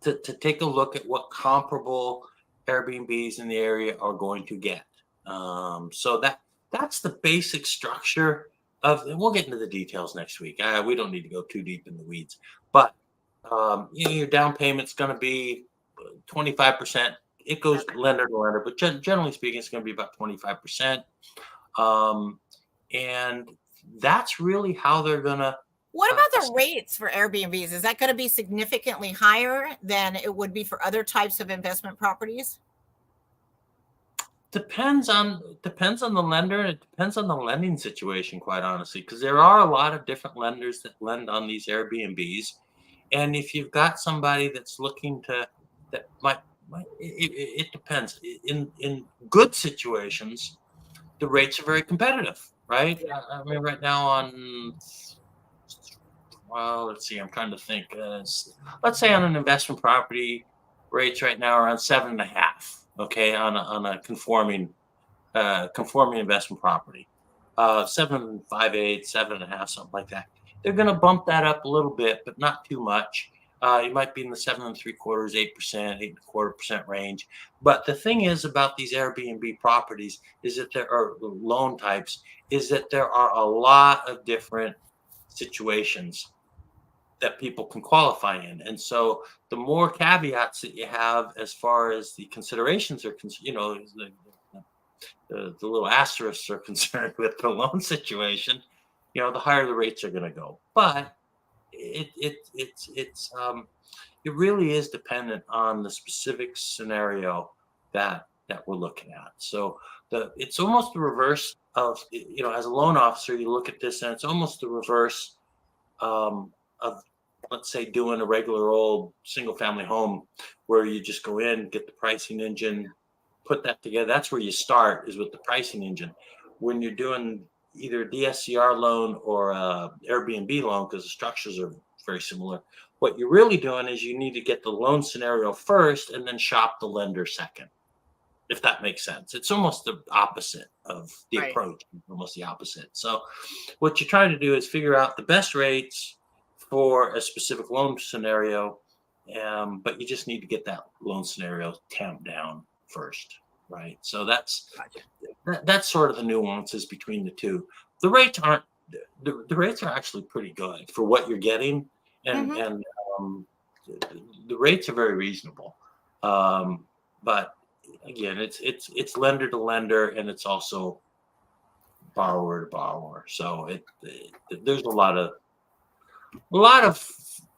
to take a look at what comparable Airbnbs in the area are going to get. So that's the basic structure of, and we'll get into the details next week. We don't need to go too deep in the weeds, but your down payment's going to be 25%. It goes lender to lender, but generally speaking, it's going to be about 25%. And that's really how they're going to. What about the rates for Airbnbs? Is that going to be significantly higher than it would be for other types of investment properties? Depends on the lender. It depends on the lending situation, quite honestly, because there are a lot of different lenders that lend on these Airbnbs. And if you've got somebody that's looking to, that might it depends. In good situations, the rates are very competitive, right? I mean, right now on, well, let's see, I'm trying to think. Let's say on an investment property, rates right now are around 7.5. Okay, on a conforming investment property, 7.58, 7.5, something like that. They're going to bump that up a little bit, but not too much. You might be in the 7.75%, 8%, 8.25% range. But the thing is about these Airbnb properties is that there are loan types, is that there are a lot of different situations that people can qualify in. And so the more caveats that you have as far as the considerations are, the little asterisks are concerned with the loan situation, the higher the rates are going to go. But it really is dependent on the specific scenario that we're looking at. So it's almost the reverse of, as a loan officer, you look at this and it's almost the reverse of let's say, doing a regular old single family home where you just go in, get the pricing engine, put that together. That's where you start, is with the pricing engine. When you're doing either a DSCR loan or a Airbnb loan, because the structures are very similar, what you're really doing is you need to get the loan scenario first and then shop the lender second, if that makes sense. It's almost the opposite of the Right. approach, almost the opposite. So what you're trying to do is figure out the best rates for a specific loan scenario, but you just need to get that loan scenario tamped down first, right? So that's sort of the nuances between the two. The rates aren't the rates are actually pretty good for what you're getting, and the rates are very reasonable. But again, it's lender to lender, and it's also borrower to borrower. So there's a lot of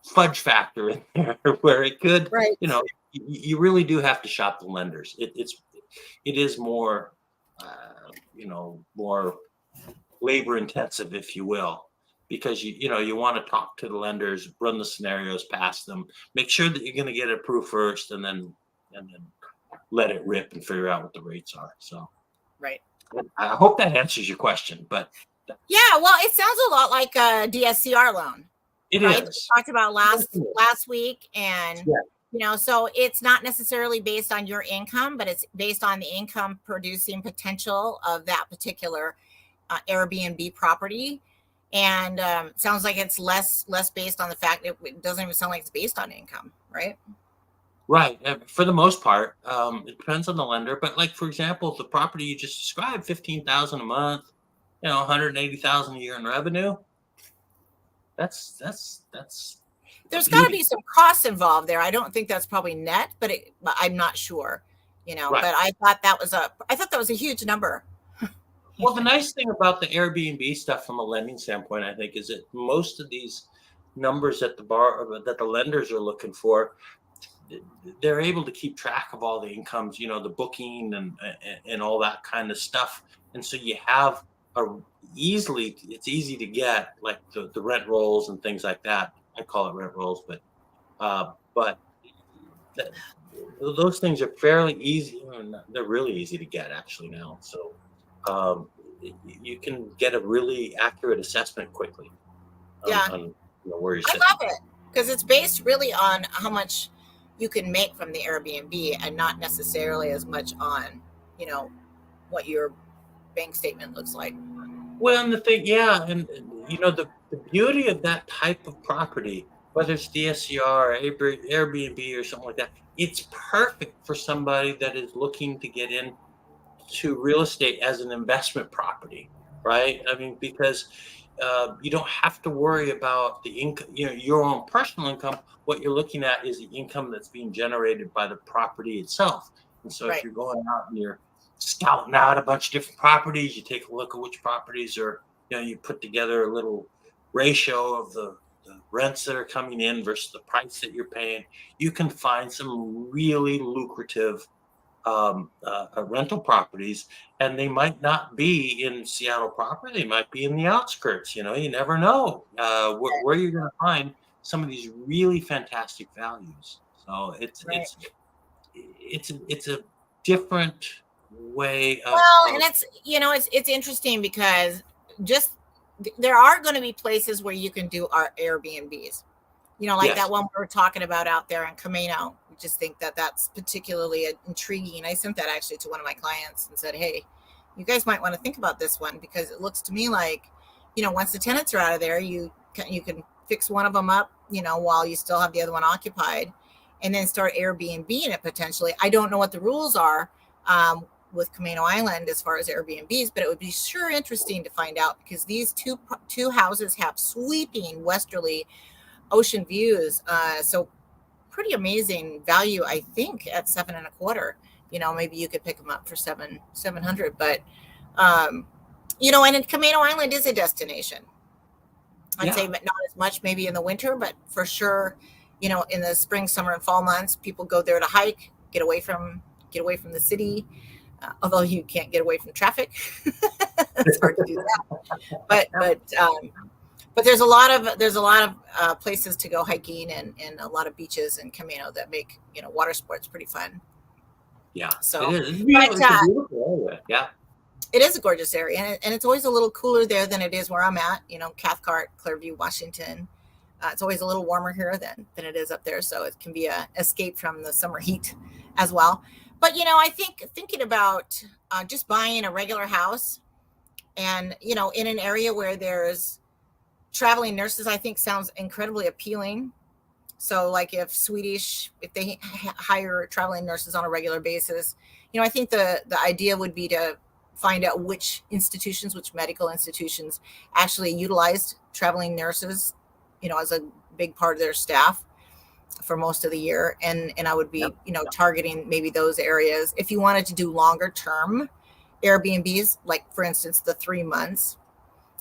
fudge factor in there where it could, Right. you really do have to shop the lenders. It is more, more labor intensive, if you will, because you want to talk to the lenders, run the scenarios past them, make sure that you're going to get it approved first, and then let it rip and figure out what the rates are. So, right. I hope that answers your question. But yeah, well, it sounds a lot like a DSCR loan. It right? is. We talked about last week, and so it's not necessarily based on your income, but it's based on the income producing potential of that particular Airbnb property. And sounds like it's less based on the fact that it doesn't even sound like it's based on income, right? Right. For the most part, it depends on the lender. But like, for example, the property you just described, $15,000 a month, $180,000 a year in revenue. That's there's got to be some costs involved there. I don't think that's probably net, but I'm not sure, right. But I thought that was a huge number. Well, the nice thing about the Airbnb stuff from a lending standpoint, I think, is that most of these numbers that the lenders are looking for, they're able to keep track of all the incomes, the booking and all that kind of stuff. And so you have it's easy to get, like the rent rolls and things like that. I call it rent rolls, but those things are fairly easy. They're really easy to get actually now. So you can get a really accurate assessment quickly. On where you're sitting. I love it because it's based really on how much you can make from the Airbnb, and not necessarily as much on, what your bank statement looks like. Well, and the thing, and the beauty of that type of property, whether it's DSCR, Airbnb, or something like that, it's perfect for somebody that is looking to get into real estate as an investment property, right? I mean, because you don't have to worry about the income, your own personal income. What you're looking at is the income that's being generated by the property itself. And so if you're going out and you're scouting out a bunch of different properties, you take a look at which properties are, you put together a little ratio of the rents that are coming in versus the price that you're paying, you can find some really lucrative rental properties, and they might not be in Seattle proper. They might be in the outskirts. You never know where you're going to find some of these really fantastic values. So it's a different way of. Well, and it's interesting because there are going to be places where you can do our Airbnbs. That one we're talking about out there in Camino. We just think that that's particularly intriguing. I sent that actually to one of my clients and said, hey, you guys might want to think about this one, because it looks to me like, once the tenants are out of there, you can fix one of them up, while you still have the other one occupied, and then start Airbnb in it potentially. I don't know what the rules are with Camino Island as far as Airbnbs, but it would be sure interesting to find out, because these two houses have sweeping westerly ocean views, so pretty amazing value, I think, at $7.25. Maybe you could pick them up for $700, but and in Camino Island is a destination. I'd say, but not as much maybe in the winter, but for sure, in the spring, summer, and fall months, people go there to hike, get away from the city. Although you can't get away from traffic, it's hard to do that. But But there's a lot of places to go hiking and a lot of beaches in Camino that make water sports pretty fun. Yeah, So, it is. It's but a beautiful area. Yeah. It is a gorgeous area, and it's always a little cooler there than it is where I'm at. Cathcart, Clearview, Washington. It's always a little warmer here than it is up there, so it can be a escape from the summer heat as well. But I think thinking about just buying a regular house, and in an area where there's traveling nurses, I think sounds incredibly appealing. So like if they hire traveling nurses on a regular basis, I think the idea would be to find out which medical institutions actually utilized traveling nurses, as a big part of their staff for most of the year. And I would be, targeting maybe those areas. If you wanted to do longer term Airbnbs, like for instance, the 3 months,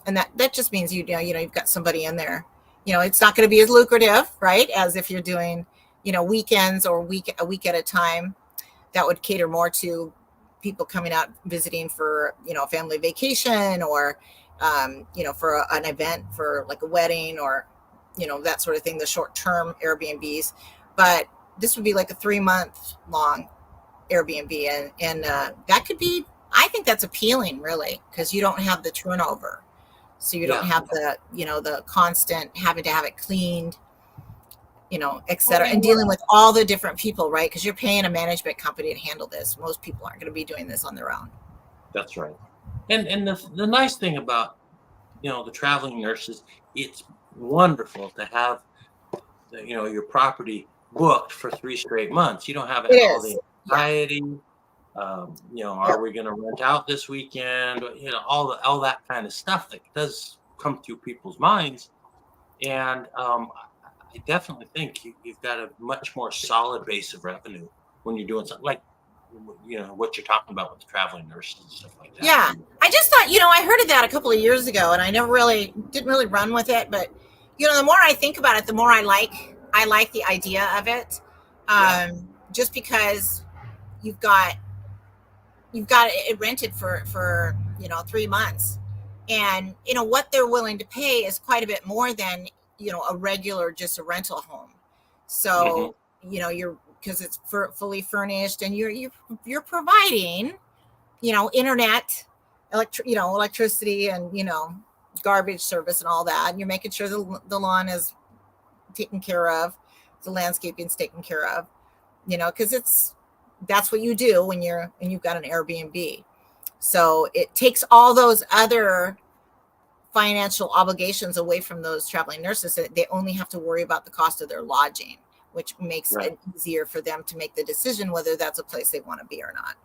and that just means you've got somebody in there. It's not going to be as lucrative, right, as if you're doing, weekends or a week at a time. That would cater more to people coming out visiting for, a family vacation or, for an event, for like a wedding or, that sort of thing, the short-term Airbnbs. But this would be like a 3-month long Airbnb. And that could be, I think that's appealing, really, because you don't have the turnover. So you don't have the, the constant having to have it cleaned, et cetera, and dealing with all the different people, right? Because you're paying a management company to handle this. Most people aren't going to be doing this on their own. That's right. And the nice thing about, the traveling nurses, it's wonderful to have, your property booked for 3 straight months. You don't have all the anxiety. Are we going to rent out this weekend? All that kind of stuff that does come through people's minds. And I definitely think you've got a much more solid base of revenue when you're doing something like, what you're talking about with the traveling nurses and stuff like that. Yeah. I just thought, I heard of that a couple of years ago and I didn't really run with it. But, the more I think about it, the more I like the idea of it. Just because you've got it rented for 3 months, and what they're willing to pay is quite a bit more than a regular just a rental home. So you're, because it's fully furnished and you're providing internet, electricity and garbage service and all that, and you're making sure the lawn is taken care of, the landscaping's taken care of, because that's what you do when you've got an Airbnb. So it takes all those other financial obligations away from those traveling nurses. They only have to worry about the cost of their lodging, which makes it easier for them to make the decision whether that's a place they want to be or not.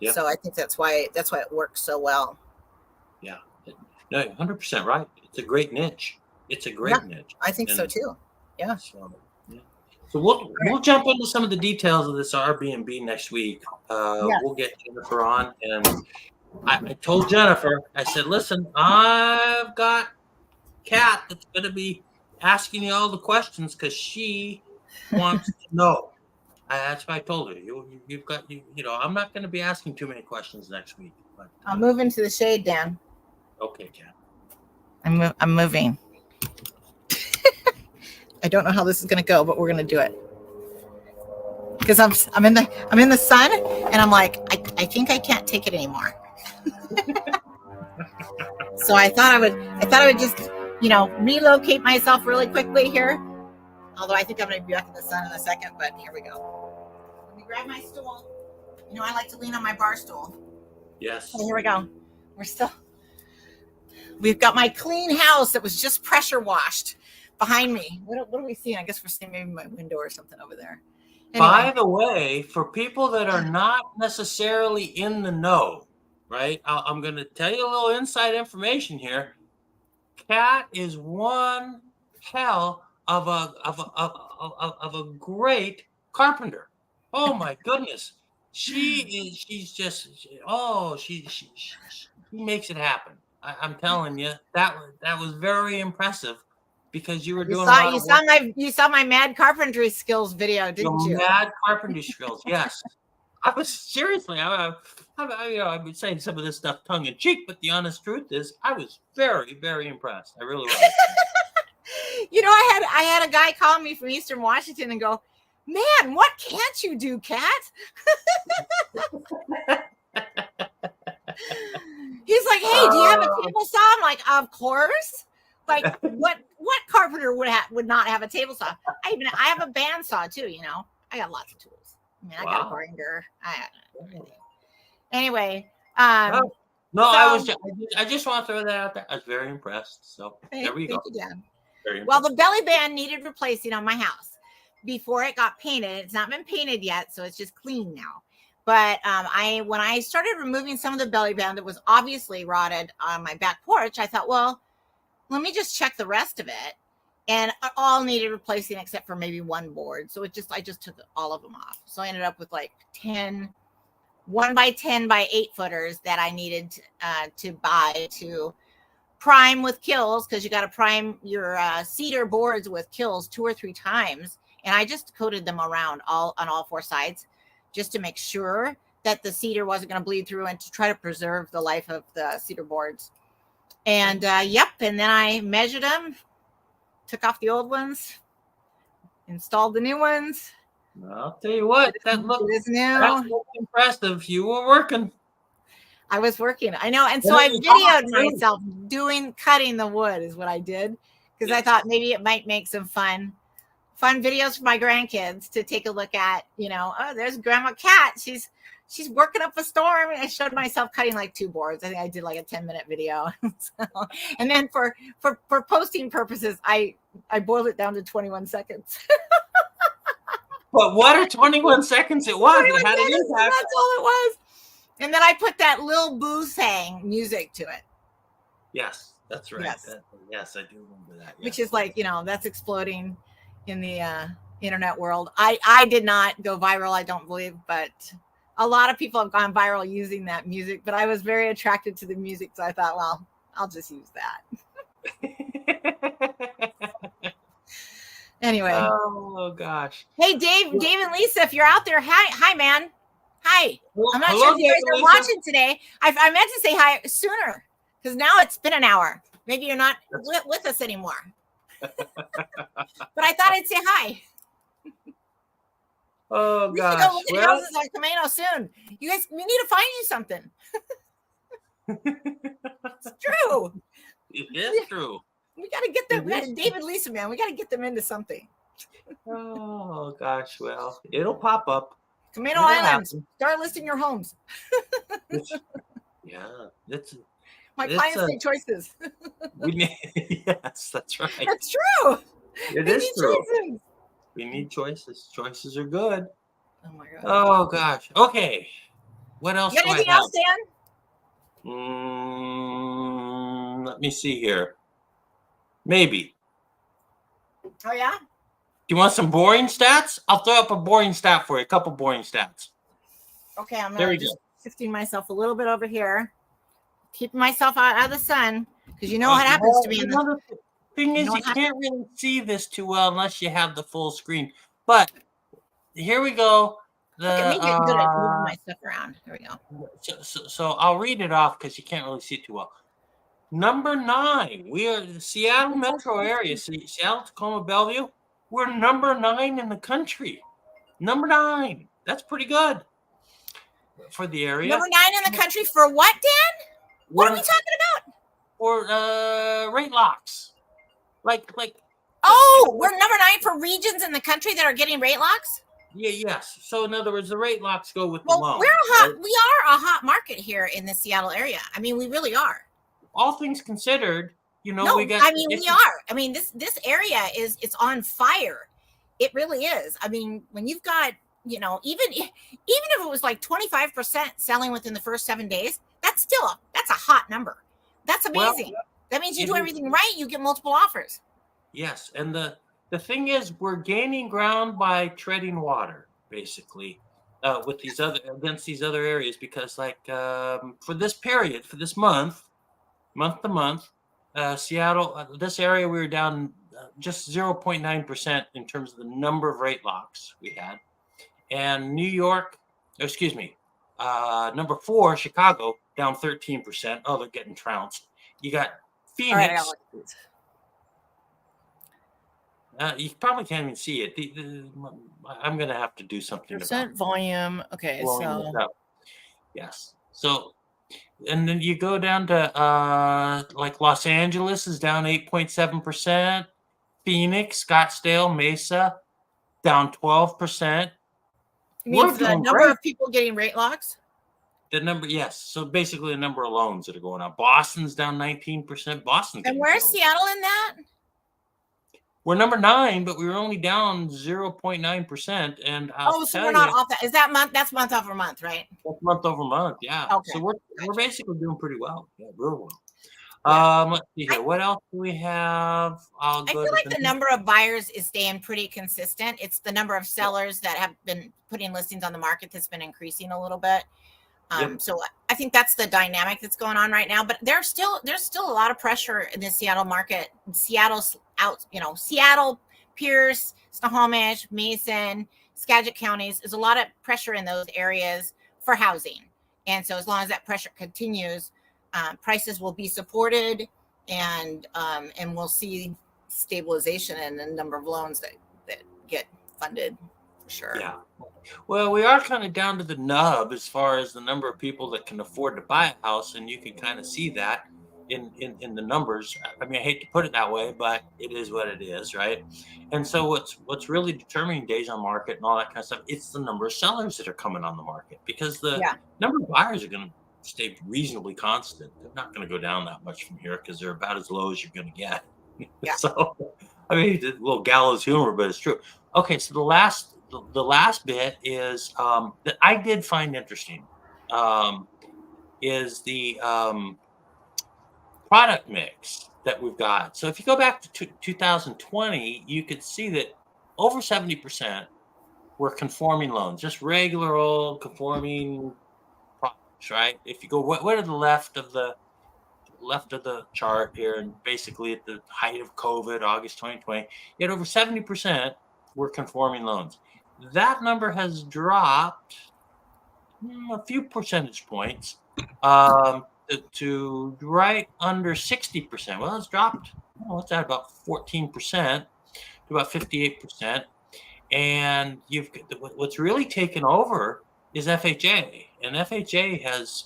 Yep. So I think that's why it works so well. Yeah, no, 100% right. It's a great niche. It's a great niche. I think so too. Yeah. So we'll jump into some of the details of this Airbnb next week. We'll get Jennifer on, and I told Jennifer, I said, listen, I've got Kat that's going to be asking you all the questions because she wants to know. That's what I told her. You've got, I'm not going to be asking too many questions next week. But, I'll move into the shade, Dan. Okay, Kat. I'm moving. I don't know how this is going to go, but we're going to do it. Because I'm in the sun, and I'm like, I think I can't take it anymore. So I thought I would just, relocate myself really quickly here. Although I think I'm going to be back in the sun in a second, but here we go. Let me grab my stool. I like to lean on my bar stool. Yes. So here we go. We've got my clean house that was just pressure washed behind me. What are we seeing? I guess we're seeing maybe my window or something over there. Anyway. By the way, for people that are not necessarily in the know, right? I'm going to tell you a little inside information here. Kat is one hell of a great carpenter. Oh my goodness, she makes it happen. I'm telling you, that was very impressive. Because you were doing you saw my mad carpentry skills video, didn't you? Mad carpentry skills, yes. I was seriously, I've been saying some of this stuff tongue in cheek, but the honest truth is, I was very, very impressed. I really was. I had a guy call me from Eastern Washington and go, "Man, what can't you do, Kat?" He's like, "Hey, do you have a table saw?" I'm like, "Of course." Like, what carpenter would not have a table saw? I have a bandsaw too. I got lots of tools. I mean, I got a grinder. Anyway. No, I just want to throw that out there. I was very impressed. So there we go. Thank you, Dan. Well, the belly band needed replacing on my house before it got painted. It's not been painted yet, so it's just clean now. But when I started removing some of the belly band that was obviously rotted on my back porch, I thought, well, let me just check the rest of it. And all needed replacing except for maybe one board. So I just took all of them off. So I ended up with like 10 1x10 by 8 footers that I needed to buy to prime with kills, because you got to prime your cedar boards with kills 2 or 3 times. And I just coated them around on all 4 sides just to make sure that the cedar wasn't going to bleed through and to try to preserve the life of the cedar boards. And and then I measured them, took off the old ones, installed the new ones. I'll tell you what, that looked impressive. You were working. I was working. I know. And so I videoed myself cutting the wood is what I did, because I thought maybe it might make some fun videos for my grandkids to take a look at. Oh, there's Grandma Kat. She's working up a storm. And I showed myself cutting like 2 boards. I think I did like a 10-minute video. And then for posting purposes, I boiled it down to 21 seconds. But what are 21 seconds it was? It had an impact. That's all it was. And then I put that Lil Boo sang music to it. Yes, that's right. Yes, I do remember that. Yes. Which is like, that's exploding in the internet world. I did not go viral, I don't believe, but a lot of people have gone viral using that music. But I was very attracted to the music, so I thought, well, I'll just use that. Anyway. Oh gosh. Hey, Dave and Lisa, if you're out there, hi, man. Hi. I'm not sure if you guys are watching today. I meant to say hi sooner, because now it's been an hour. Maybe you're not with us anymore. But I thought I'd say hi. Oh we should go look at houses on Camino soon. You guys, we need to find you something. It's true. It is true. We got to get them, David, Lisa, man. We got to get them into something. Oh gosh, well, it'll pop up. Camino Islands. Start listing your homes. My clients make choices. Yes, that's right. That's true. It is true. Choices. We need choices. Choices are good. Oh my god. Oh gosh. Okay. What else? You got anything else, Dan? Let me see here. Maybe. Oh yeah. Do you want some boring stats? I'll throw up a boring stat for you. A couple boring stats. Okay, I'm just shifting myself a little bit over here, keeping myself out of the sun, because you know what happens to me. The thing is, you can't really see this too well unless you have the full screen. But here we go. Look at me getting good at moving my stuff around. Here we go. So I'll read it off because you can't really see too well. Number 9, we are the Seattle metro area. Seattle, Tacoma, Bellevue. We're number 9 in the country. Number 9. That's pretty good for the area. Number 9 in the country for what, Dan? What are we talking about? For rate locks. Like. Oh, we're number 9 for regions in the country that are getting rate locks? Yes. So in other words, the rate locks go with the loan. We are a hot market here in the Seattle area. I mean, we really are. All things considered, we are. I mean, this area it's on fire. It really is. I mean, when you've got, even if it was like 25% selling within the first 7 days, that's a hot number. That's amazing. Well, that means you do everything right. You get multiple offers. Yes. And the thing is, we're gaining ground by treading water, basically, with these other areas, because for this period, for this month to month, Seattle, this area, we were down just 0.9% in terms of the number of rate locks we had. And New York, number 4, Chicago, down 13%. Oh, they're getting trounced. You got Phoenix. All right, You probably can't even see it. I'm going to have to do something percent about volume. Okay, blowing so this up. Yes. So, and then you go down to like Los Angeles is down 8.7%. Phoenix, Scottsdale, Mesa, down 12%. you mean We're for the doing number great. of people getting rate locks? The number, yes. So basically, the number of loans that are going on. Boston's down 19%. Boston. And where's Seattle in that? We're number 9, but we were only down 0.9%. And So we're not off that. Is that month? That's month over month, right? That's month over month. Yeah. Okay. So we're basically doing pretty well. Yeah, real well. Yeah. Let's see here. What else do we have? I feel like the number of buyers is staying pretty consistent. It's the number of sellers that have been putting listings on the market that's been increasing a little bit. So I think that's the dynamic that's going on right now. But there's still a lot of pressure in the Seattle market. Seattle's out, Seattle, Pierce, Snohomish, Mason, Skagit counties. There's a lot of pressure in those areas for housing. And so as long as that pressure continues, prices will be supported, and we'll see stabilization in the number of loans that get funded for sure. Yeah. Well, we are kind of down to the nub as far as the number of people that can afford to buy a house, and you can kind of see that in the numbers. I mean, I hate to put it that way, but it is what it is, right? And so what's really determining days on market and all that kind of stuff, it's the number of sellers that are coming on the market, because the number of buyers are going to stay reasonably constant. They're not going to go down that much from here because they're about as low as you're going to get. Yeah. So, I mean, a little gallows humor, but it's true. Okay, so the last bit is that I did find interesting is the product mix that we've got. So if you go back to 2020, you could see that over 70% were conforming loans, just regular old conforming products, right? If you go what to the left of the chart here, and basically at the height of COVID, August 2020, you had over 70% were conforming loans. That number has dropped a few percentage points to right under 60%. Well, it's dropped. What's that? About 14% to about 58%. And what's really taken over is FHA, and FHA has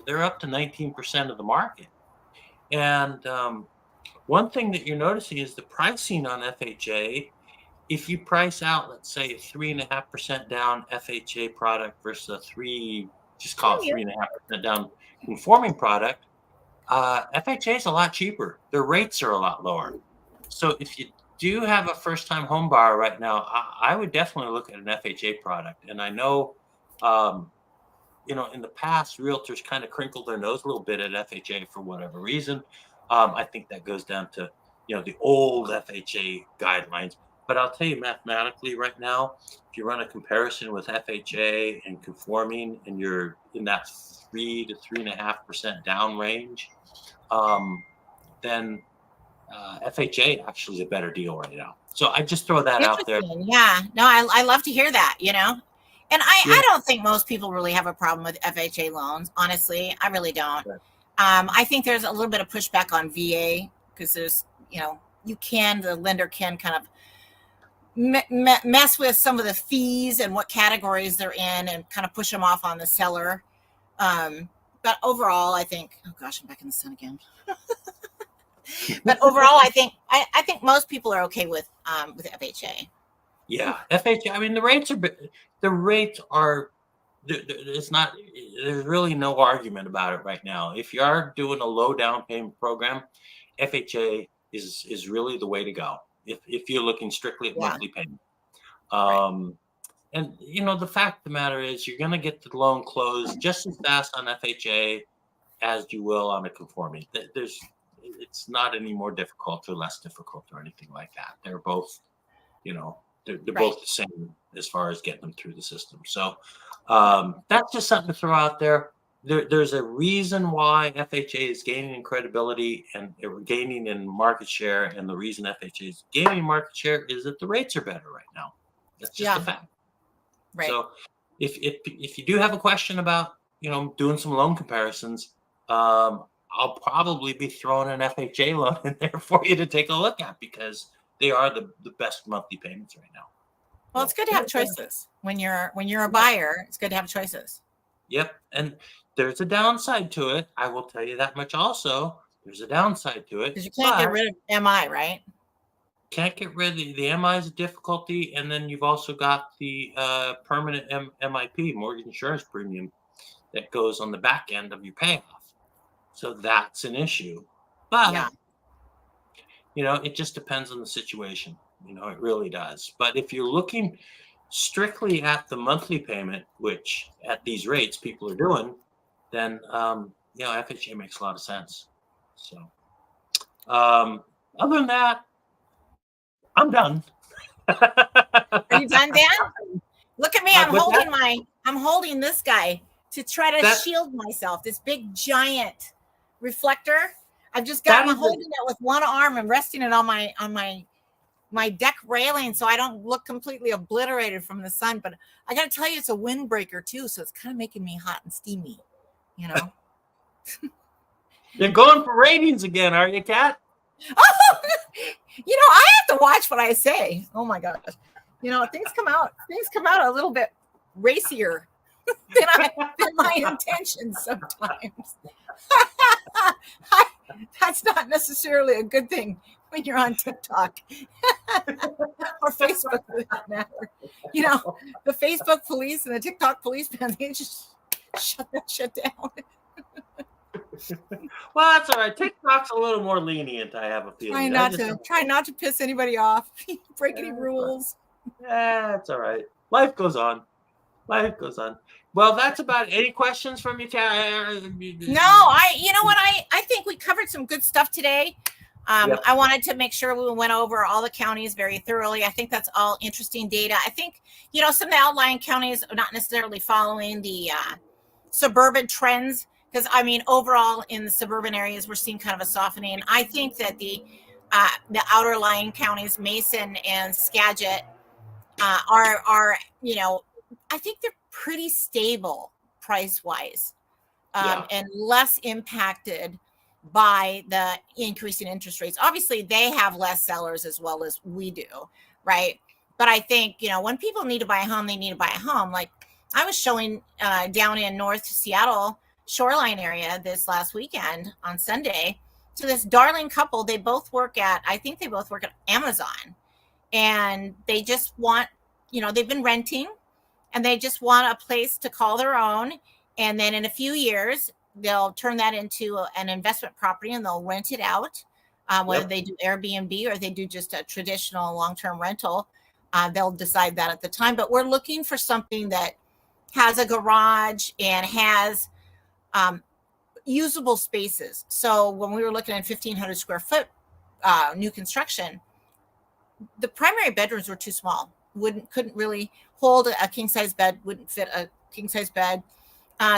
they're up to 19% of the market. And one thing that you're noticing is the pricing on FHA. If you price out, let's say, a 3.5% down FHA product versus a 3.5% down conforming product, FHA is a lot cheaper. Their rates are a lot lower. So if you do have a first-time home buyer right now, I would definitely look at an FHA product. And I know, in the past, realtors kind of crinkled their nose a little bit at FHA for whatever reason. I think that goes down to, the old FHA guidelines. But I'll tell you, mathematically right now, if you run a comparison with FHA and conforming, and you're in that 3 to 3.5% down range, then FHA actually is a better deal right now. So I just throw that out there. Yeah, no, I love to hear that, And I don't think most people really have a problem with FHA loans. Honestly, I really don't. Right. I think there's a little bit of pushback on VA because there's, the lender can kind of mess with some of the fees and what categories they're in and kind of push them off on the seller. But overall, I think, oh gosh, I'm back in the sun again. But overall, I think most people are okay with FHA. Yeah, FHA. I mean, the rates are. There's really no argument about it right now. If you are doing a low down payment program, FHA is really the way to go. If you're looking strictly at monthly payment. And the fact of the matter is, you're going to get the loan closed just as fast on FHA as you will on a conforming. It's not any more difficult or less difficult or anything like that. They're both, they're both the same as far as getting them through the system. So that's just something to throw out there. There's a reason why FHA is gaining in credibility and gaining in market share. And the reason FHA is gaining market share is that the rates are better right now. That's just a fact. Right. So if you do have a question about doing some loan comparisons, I'll probably be throwing an FHA loan in there for you to take a look at, because they are the best monthly payments right now. Well, it's good to have choices when you're a buyer. It's good to have choices. Yep, and there's a downside to it. I will tell you that much. Also, there's a downside to it Because you can't get rid of MI, right? Can't get rid of the MI is a difficulty, and then you've also got the permanent MIP, mortgage insurance premium, that goes on the back end of your payoff. So that's an issue. But Yeah. it just depends on the situation. It really does. But if you're looking strictly at the monthly payment, which at these rates people are doing, then FHA makes a lot of sense. So other than that, I'm done. Are you done, Dan? Look at me. I'm holding this guy to try to shield myself. This big giant reflector. I've just got holding it with one arm and resting it on my deck railing so I don't look completely obliterated from the sun. But I got to tell you, it's a windbreaker too, so it's kind of making me hot and steamy. You're going for ratings again, are you, Kat? I have to watch what I say. Oh my gosh. Things come out a little bit racier than my intentions sometimes. That's not necessarily a good thing when you're on TikTok or Facebook for that matter. The Facebook police and the TikTok police, man, they just shut that shit down. Well, that's all right. TikTok's a little more lenient, I have a feeling. Try not to piss anybody off. Break any rules. Yeah, it's all right. Life goes on. Well, that's about it. Any questions from you, Kat? No, I think we covered some good stuff today. Yep. I wanted to make sure we went over all the counties very thoroughly. I think that's all interesting data. I think, some of the outlying counties are not necessarily following the suburban trends, because overall in the suburban areas, we're seeing kind of a softening. I think that the outer lying counties, Mason and Skagit, are I think they're pretty stable price wise, and less impacted by the increase in interest rates. Obviously, they have less sellers as well as we do, right? But I think, when people need to buy a home, they need to buy a home. Like I was showing down in North Seattle Shoreline area this last weekend on Sunday to this darling couple. They both work at Amazon, and they just want, they've been renting and they just want a place to call their own. And then in a few years, they'll turn that into an investment property and they'll rent it out, whether they do Airbnb or they do just a traditional long-term rental. They'll decide that at the time. But we're looking for something that has a garage and has usable spaces. So when we were looking at 1,500 square foot new construction, the primary bedrooms were too small. Couldn't really hold a king size bed. Wouldn't fit a king size bed.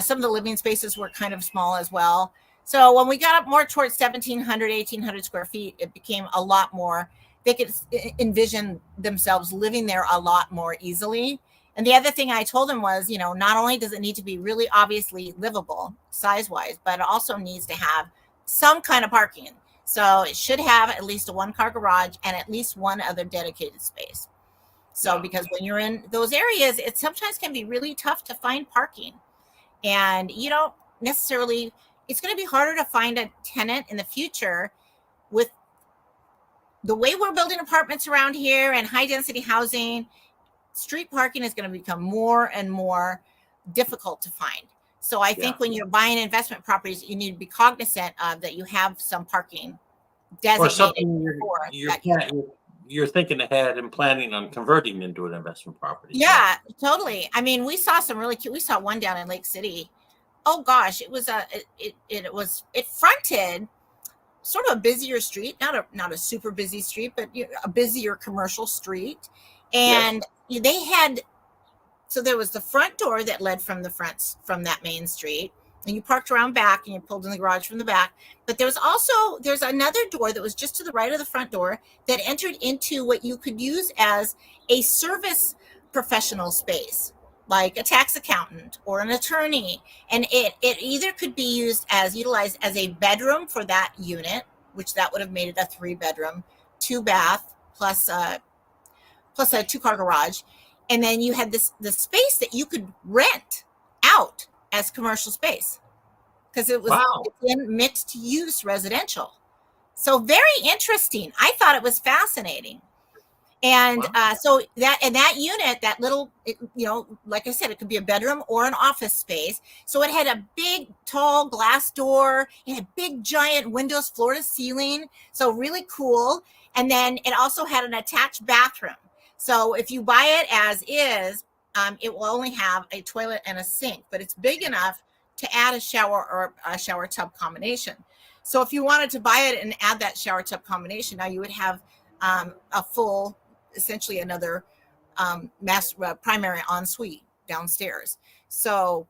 Some of the living spaces were kind of small as well. So when we got up more towards 1,700, 1,800 square feet, it became a lot more. They could envision themselves living there a lot more easily. And the other thing I told them was, not only does it need to be really obviously livable size-wise, but it also needs to have some kind of parking. So it should have at least a one-car garage and at least one other dedicated space. So because when you're in those areas, it sometimes can be really tough to find parking. And you don't necessarily, it's going to be harder to find a tenant in the future with the way we're building apartments around here and high density housing. Street parking is going to become more and more difficult to find. So I think when you're buying investment properties, you need to be cognizant of that you have some parking designated. Or something you're thinking ahead and planning on converting into an investment property. Yeah, totally. We saw we saw one down in Lake City. Oh gosh, it fronted sort of a busier street, not a super busy street, but a busier commercial street. And they had, so there was the front door that led from that main street, and you parked around back and you pulled in the garage from the back. But there's another door that was just to the right of the front door that entered into what you could use as a service professional space. like a tax accountant or an attorney, and it either could be utilized as a bedroom for that unit, which that would have made it a 3-bedroom, 2-bath plus a 2-car garage, and then you had the space that you could rent out as commercial space because it's in mixed use residential. So very interesting. I thought it was fascinating. And so that unit, that little, like I said, it could be a bedroom or an office space. So it had a big, tall glass door. It had big, giant windows, floor to ceiling. So really cool. And then it also had an attached bathroom. So if you buy it as is, it will only have a toilet and a sink, but it's big enough to add a shower or a shower tub combination. So if you wanted to buy it and add that shower tub combination, now you would have a full, essentially another primary ensuite downstairs. So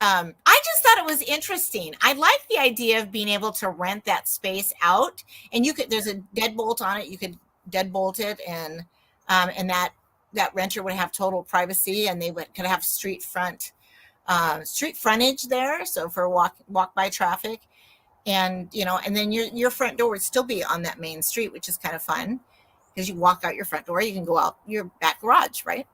I just thought it was interesting. I like the idea of being able to rent that space out, and there's a deadbolt on it. You could deadbolt it, and that renter would have total privacy, and they could have street frontage there. So for walk by traffic. And, and then your front door would still be on that main street, which is kind of fun because you walk out your front door, you can go out your back garage, right?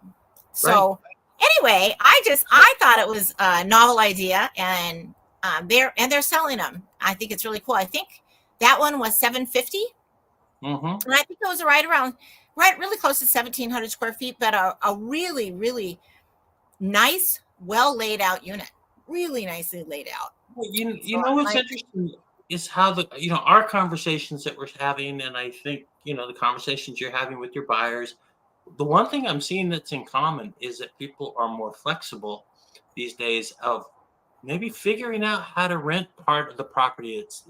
So anyway, I thought it was a novel idea, and they're selling them. I think it's really cool. I think that one was $750, and I think it was right really close to 1,700 square feet, but a really, really nice, well laid out unit, really nicely laid out. What's interesting is how our conversations that we're having, and I think the conversations you're having with your buyers, the one thing I'm seeing that's in common is that people are more flexible these days of maybe figuring out how to rent part of the property. It's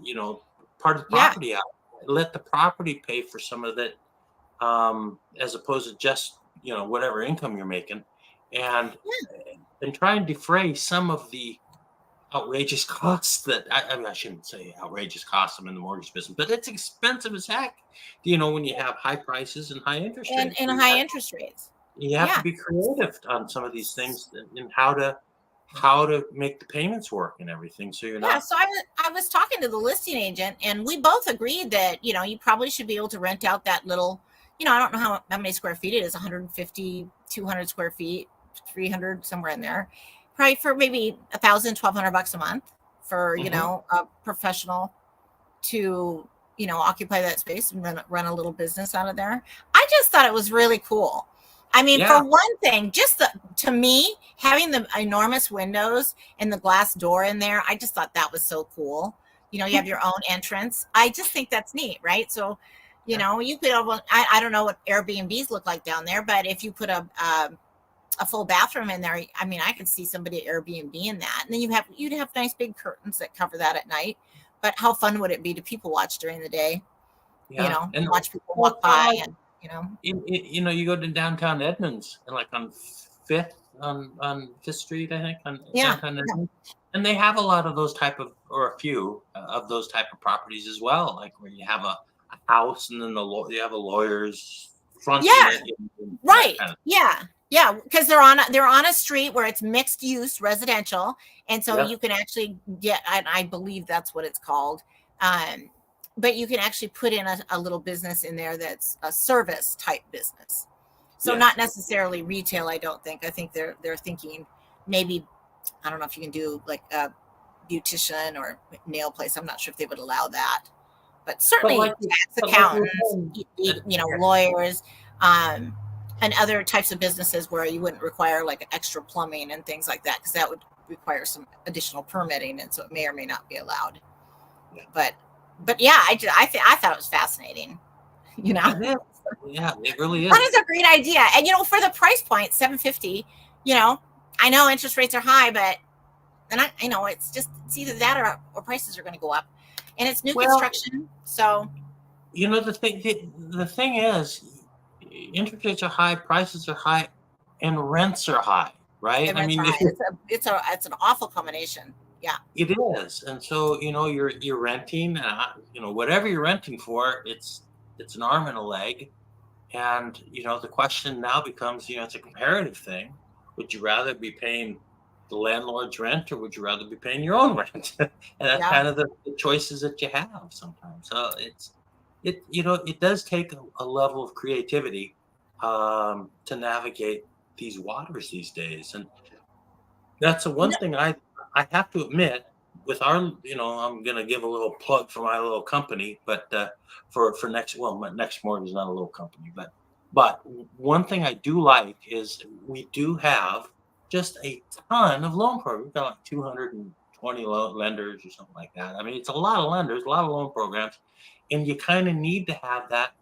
part of the property out, let the property pay for some of it, as opposed to just whatever income you're making, and try and defray some of the outrageous costs that I shouldn't say outrageous costs. I'm in the mortgage business, but it's expensive as heck. When you have high prices and high interest rates, and high interest rates, you have to be creative on some of these things and how to make the payments work and everything. So you're not. So I was talking to the listing agent, and we both agreed that you probably should be able to rent out that little. I don't know how many square feet it is. 150, 200 square feet, 300, somewhere in there. Probably for maybe $1,000, $1,200 a month for a professional to occupy that space and run a little business out of there. I just thought it was really cool. I mean, for one thing, just to me, having the enormous windows and the glass door in there, I just thought that was so cool. You have your own entrance. I just think that's neat, right? So, you could. I don't know what Airbnbs look like down there, but if you put a full bathroom in there, I mean, I could see somebody at Airbnb in that, and then you'd have nice big curtains that cover that at night. But how fun would it be to people watch during the day? And watch people walk by, and you go to downtown Edmonds and like on Fifth Street, I think, on downtown Edmonds, and they have a lot of those or a few of those type of properties as well, like where you have a house and then you have a lawyer's front. Right. Yeah, because they're on a street where it's mixed use residential, and so you can actually get, I believe that's what it's called, but you can actually put in a little business in there that's a service type business. So not necessarily retail. I don't think. I think they're thinking maybe, I don't know if you can do like a beautician or nail place. I'm not sure if they would allow that, but certainly tax accountants, lawyers. And other types of businesses where you wouldn't require like extra plumbing and things like that, because that would require some additional permitting, and so it may or may not be allowed. But I thought it was fascinating. Yeah, it really is. That is a great idea, and for the price point, $750. I know interest rates are high, but it's either that or prices are going to go up, and it's new construction. So the thing is, interest rates are high, prices are high, and rents are high, right? I mean, it's an awful combination. Yeah, it is. And so you're renting, whatever you're renting for, it's an arm and a leg, and the question now becomes, it's a comparative thing. Would you rather be paying the landlord's rent, or would you rather be paying your own rent? And that's Yeah. kind of the choices that you have sometimes. So it does take a level of creativity to navigate these waters these days. And that's the You one thing I have to admit with our, I'm gonna give a little plug for my little company, but for next, well, my Next Mortgage is not a little company, but one thing I do like is we do have just a ton of loan programs. We've got like 220 lenders or something like that. I mean, it's a lot of lenders, a lot of loan programs, and you kind of need to have that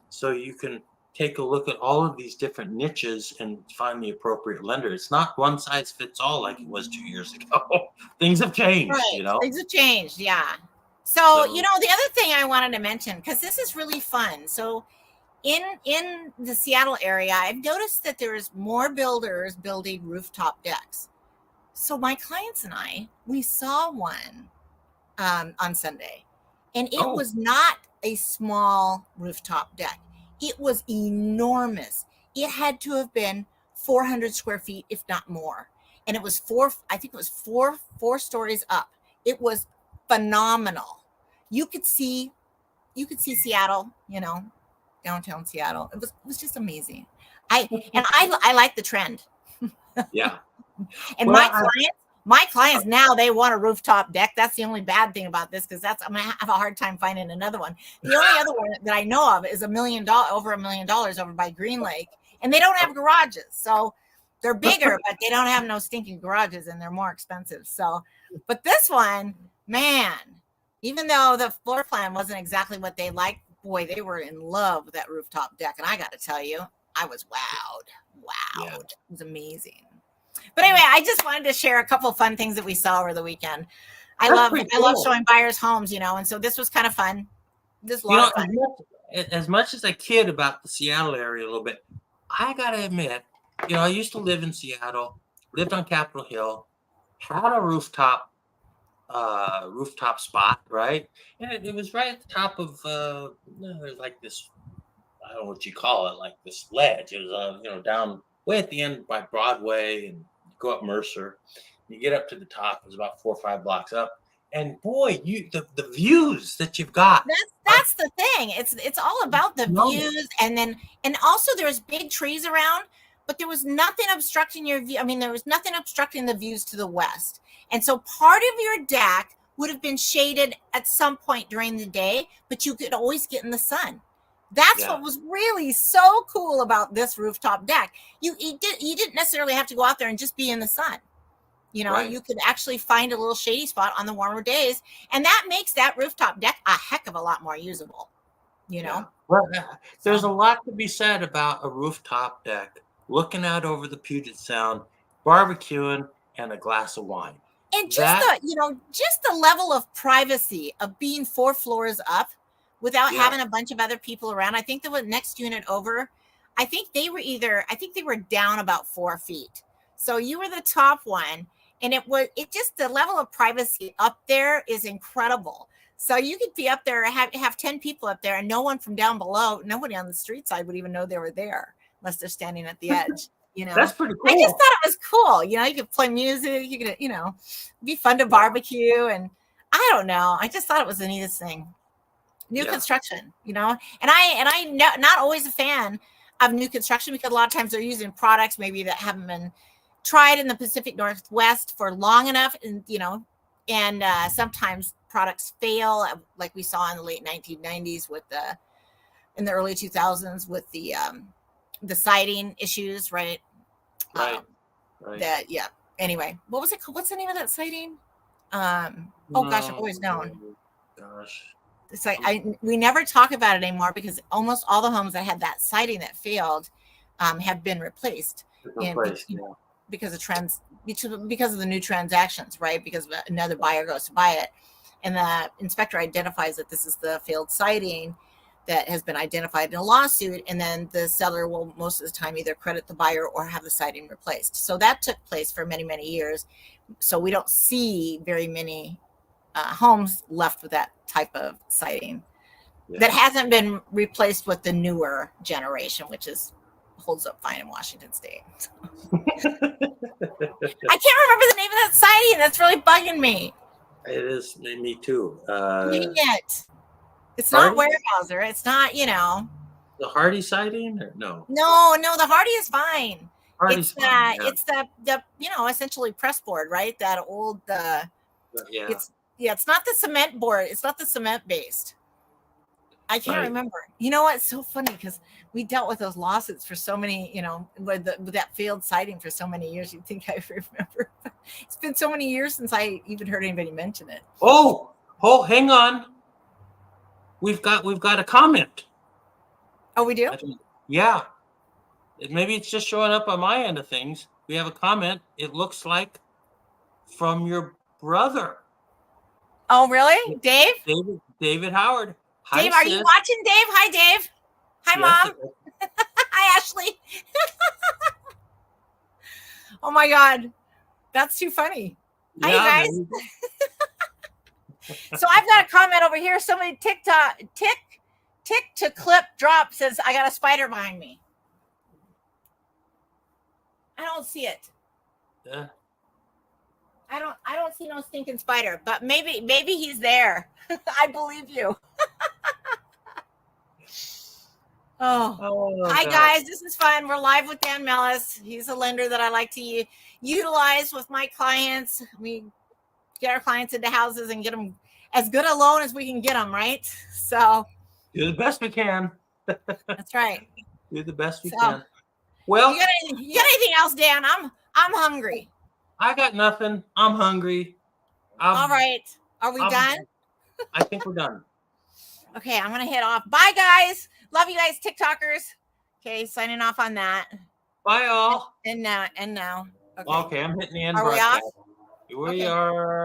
so you can take a look at all of these different niches and find the appropriate lender. It's not one size fits all like it was 2 years ago. Things have changed, Right. Things have changed. Yeah. So, So the other thing I wanted to mention, because this is really fun. So in the Seattle area, I've noticed that there's more builders building rooftop decks. So my clients and we saw one on Sunday, and it oh, was not a small rooftop deck. It was enormous. It had to have been 400 square feet, if not more. And it was I think it was four stories up. It was phenomenal. You could see Seattle, downtown Seattle. It was just amazing. I like the trend. yeah. And Well, my clients now, they want a rooftop deck. That's the only bad thing about this, because I'm gonna have a hard time finding another one. The only other one that I know of is over $1 million over by Green Lake, and they don't have garages. So they're bigger, but they don't have no stinking garages, and they're more expensive. So, but this one, man, even though the floor plan wasn't exactly what they liked, boy, they were in love with that rooftop deck. And I got to tell you, I was wowed. yeah. It was amazing. But anyway, I just wanted to share a couple of fun things that we saw over the weekend. I love showing buyers homes, and so this was kind of fun. Just a lot of fun. As much as I kid about the Seattle area a little bit, I gotta admit, I used to live in Seattle, lived on Capitol Hill, had a rooftop spot, right? And it was right at the top of there's like this, I don't know what you call it, like this ledge. It was down way at the end by Broadway, and you go up Mercer. You get up to the top, it's about 4 or 5 blocks up. And boy, the views that you've got. That's the thing. It's all about the views, and also there's big trees around, but there was nothing obstructing your view. I mean, there was nothing obstructing the views to the west. And so part of your deck would have been shaded at some point during the day, but you could always get in the sun. That's what was really so cool about this rooftop deck. You didn't necessarily have to go out there and just be in the sun. Right. You could actually find a little shady spot on the warmer days, and that makes that rooftop deck a heck of a lot more usable. Yeah. Well, there's a lot to be said about a rooftop deck, looking out over the Puget Sound, barbecuing, and a glass of wine. And just the level of privacy of being 4 floors up without having a bunch of other people around. I think the next unit over, I think they were down about 4 feet. So you were the top one, and the level of privacy up there is incredible. So you could be up there, have 10 people up there, and no one from down below, nobody on the street side would even know they were there unless they're standing at the edge. That's pretty cool. I just thought it was cool. You could play music. You could, be fun to barbecue. And I don't know. I just thought it was the neatest thing. New construction, and I not always a fan of new construction, because a lot of times they're using products maybe that haven't been tried in the Pacific Northwest for long enough. And sometimes products fail, like we saw in the late 1990s in the early 2000s with the siding issues, right? Right. Anyway, what was it called? What's the name of that siding? I've always known. Gosh. It's like we never talk about it anymore, because almost all the homes that had that siding that failed have been replaced. Because of the new transactions, right? Because another buyer goes to buy it, and the inspector identifies that this is the failed siding that has been identified in a lawsuit, and then the seller will most of the time either credit the buyer or have the siding replaced. So that took place for many, many years. So we don't see very many homes left with that type of siding that hasn't been replaced with the newer generation, which is holds up fine in Washington State. I can't remember the name of that siding. That's really bugging me. It is me too. Dang it. It's Hardy? not Weyerhaeuser. It's not, The Hardy siding or no? No, the Hardy is fine. Hardy's It's fine, it's the essentially press board, right? That old yeah. It's not the cement board. It's not the cement based. I can't remember. You know what? It's so funny because we dealt with those lawsuits for so many, with that failed siding for so many years. You'd think I remember. It's been so many years since I even heard anybody mention it. Oh, hang on. We've got a comment. Oh, we do? Yeah. Maybe it's just showing up on my end of things. We have a comment. It looks like from your brother. Oh, really? Dave? David Howard. Hi, Dave, are you watching, Dave? Hi, Dave. Hi, Mom. Hi, Ashley. Oh, my God. That's too funny. Hi, you guys. So I've got a comment over here. Somebody tick to clip drop says, I got a spider behind me. I don't see it. Yeah. I don't see no stinking spider, but maybe he's there. I believe you. Hi guys, this is fun. We're live with Dan Mellis. He's a lender that I like to utilize with my clients. We get our clients into houses and get them as good a loan as we can get them, right? So do the best we can. That's right. Do the best we can. Well, you got anything else, Dan? I'm hungry. I got nothing. I'm hungry. All right. Are we done? I think we're done. Okay, I'm gonna head off. Bye, guys. Love you guys, TikTokers. Okay, signing off on that. Bye, all. And now. Okay, I'm hitting the end. Are we off? We are.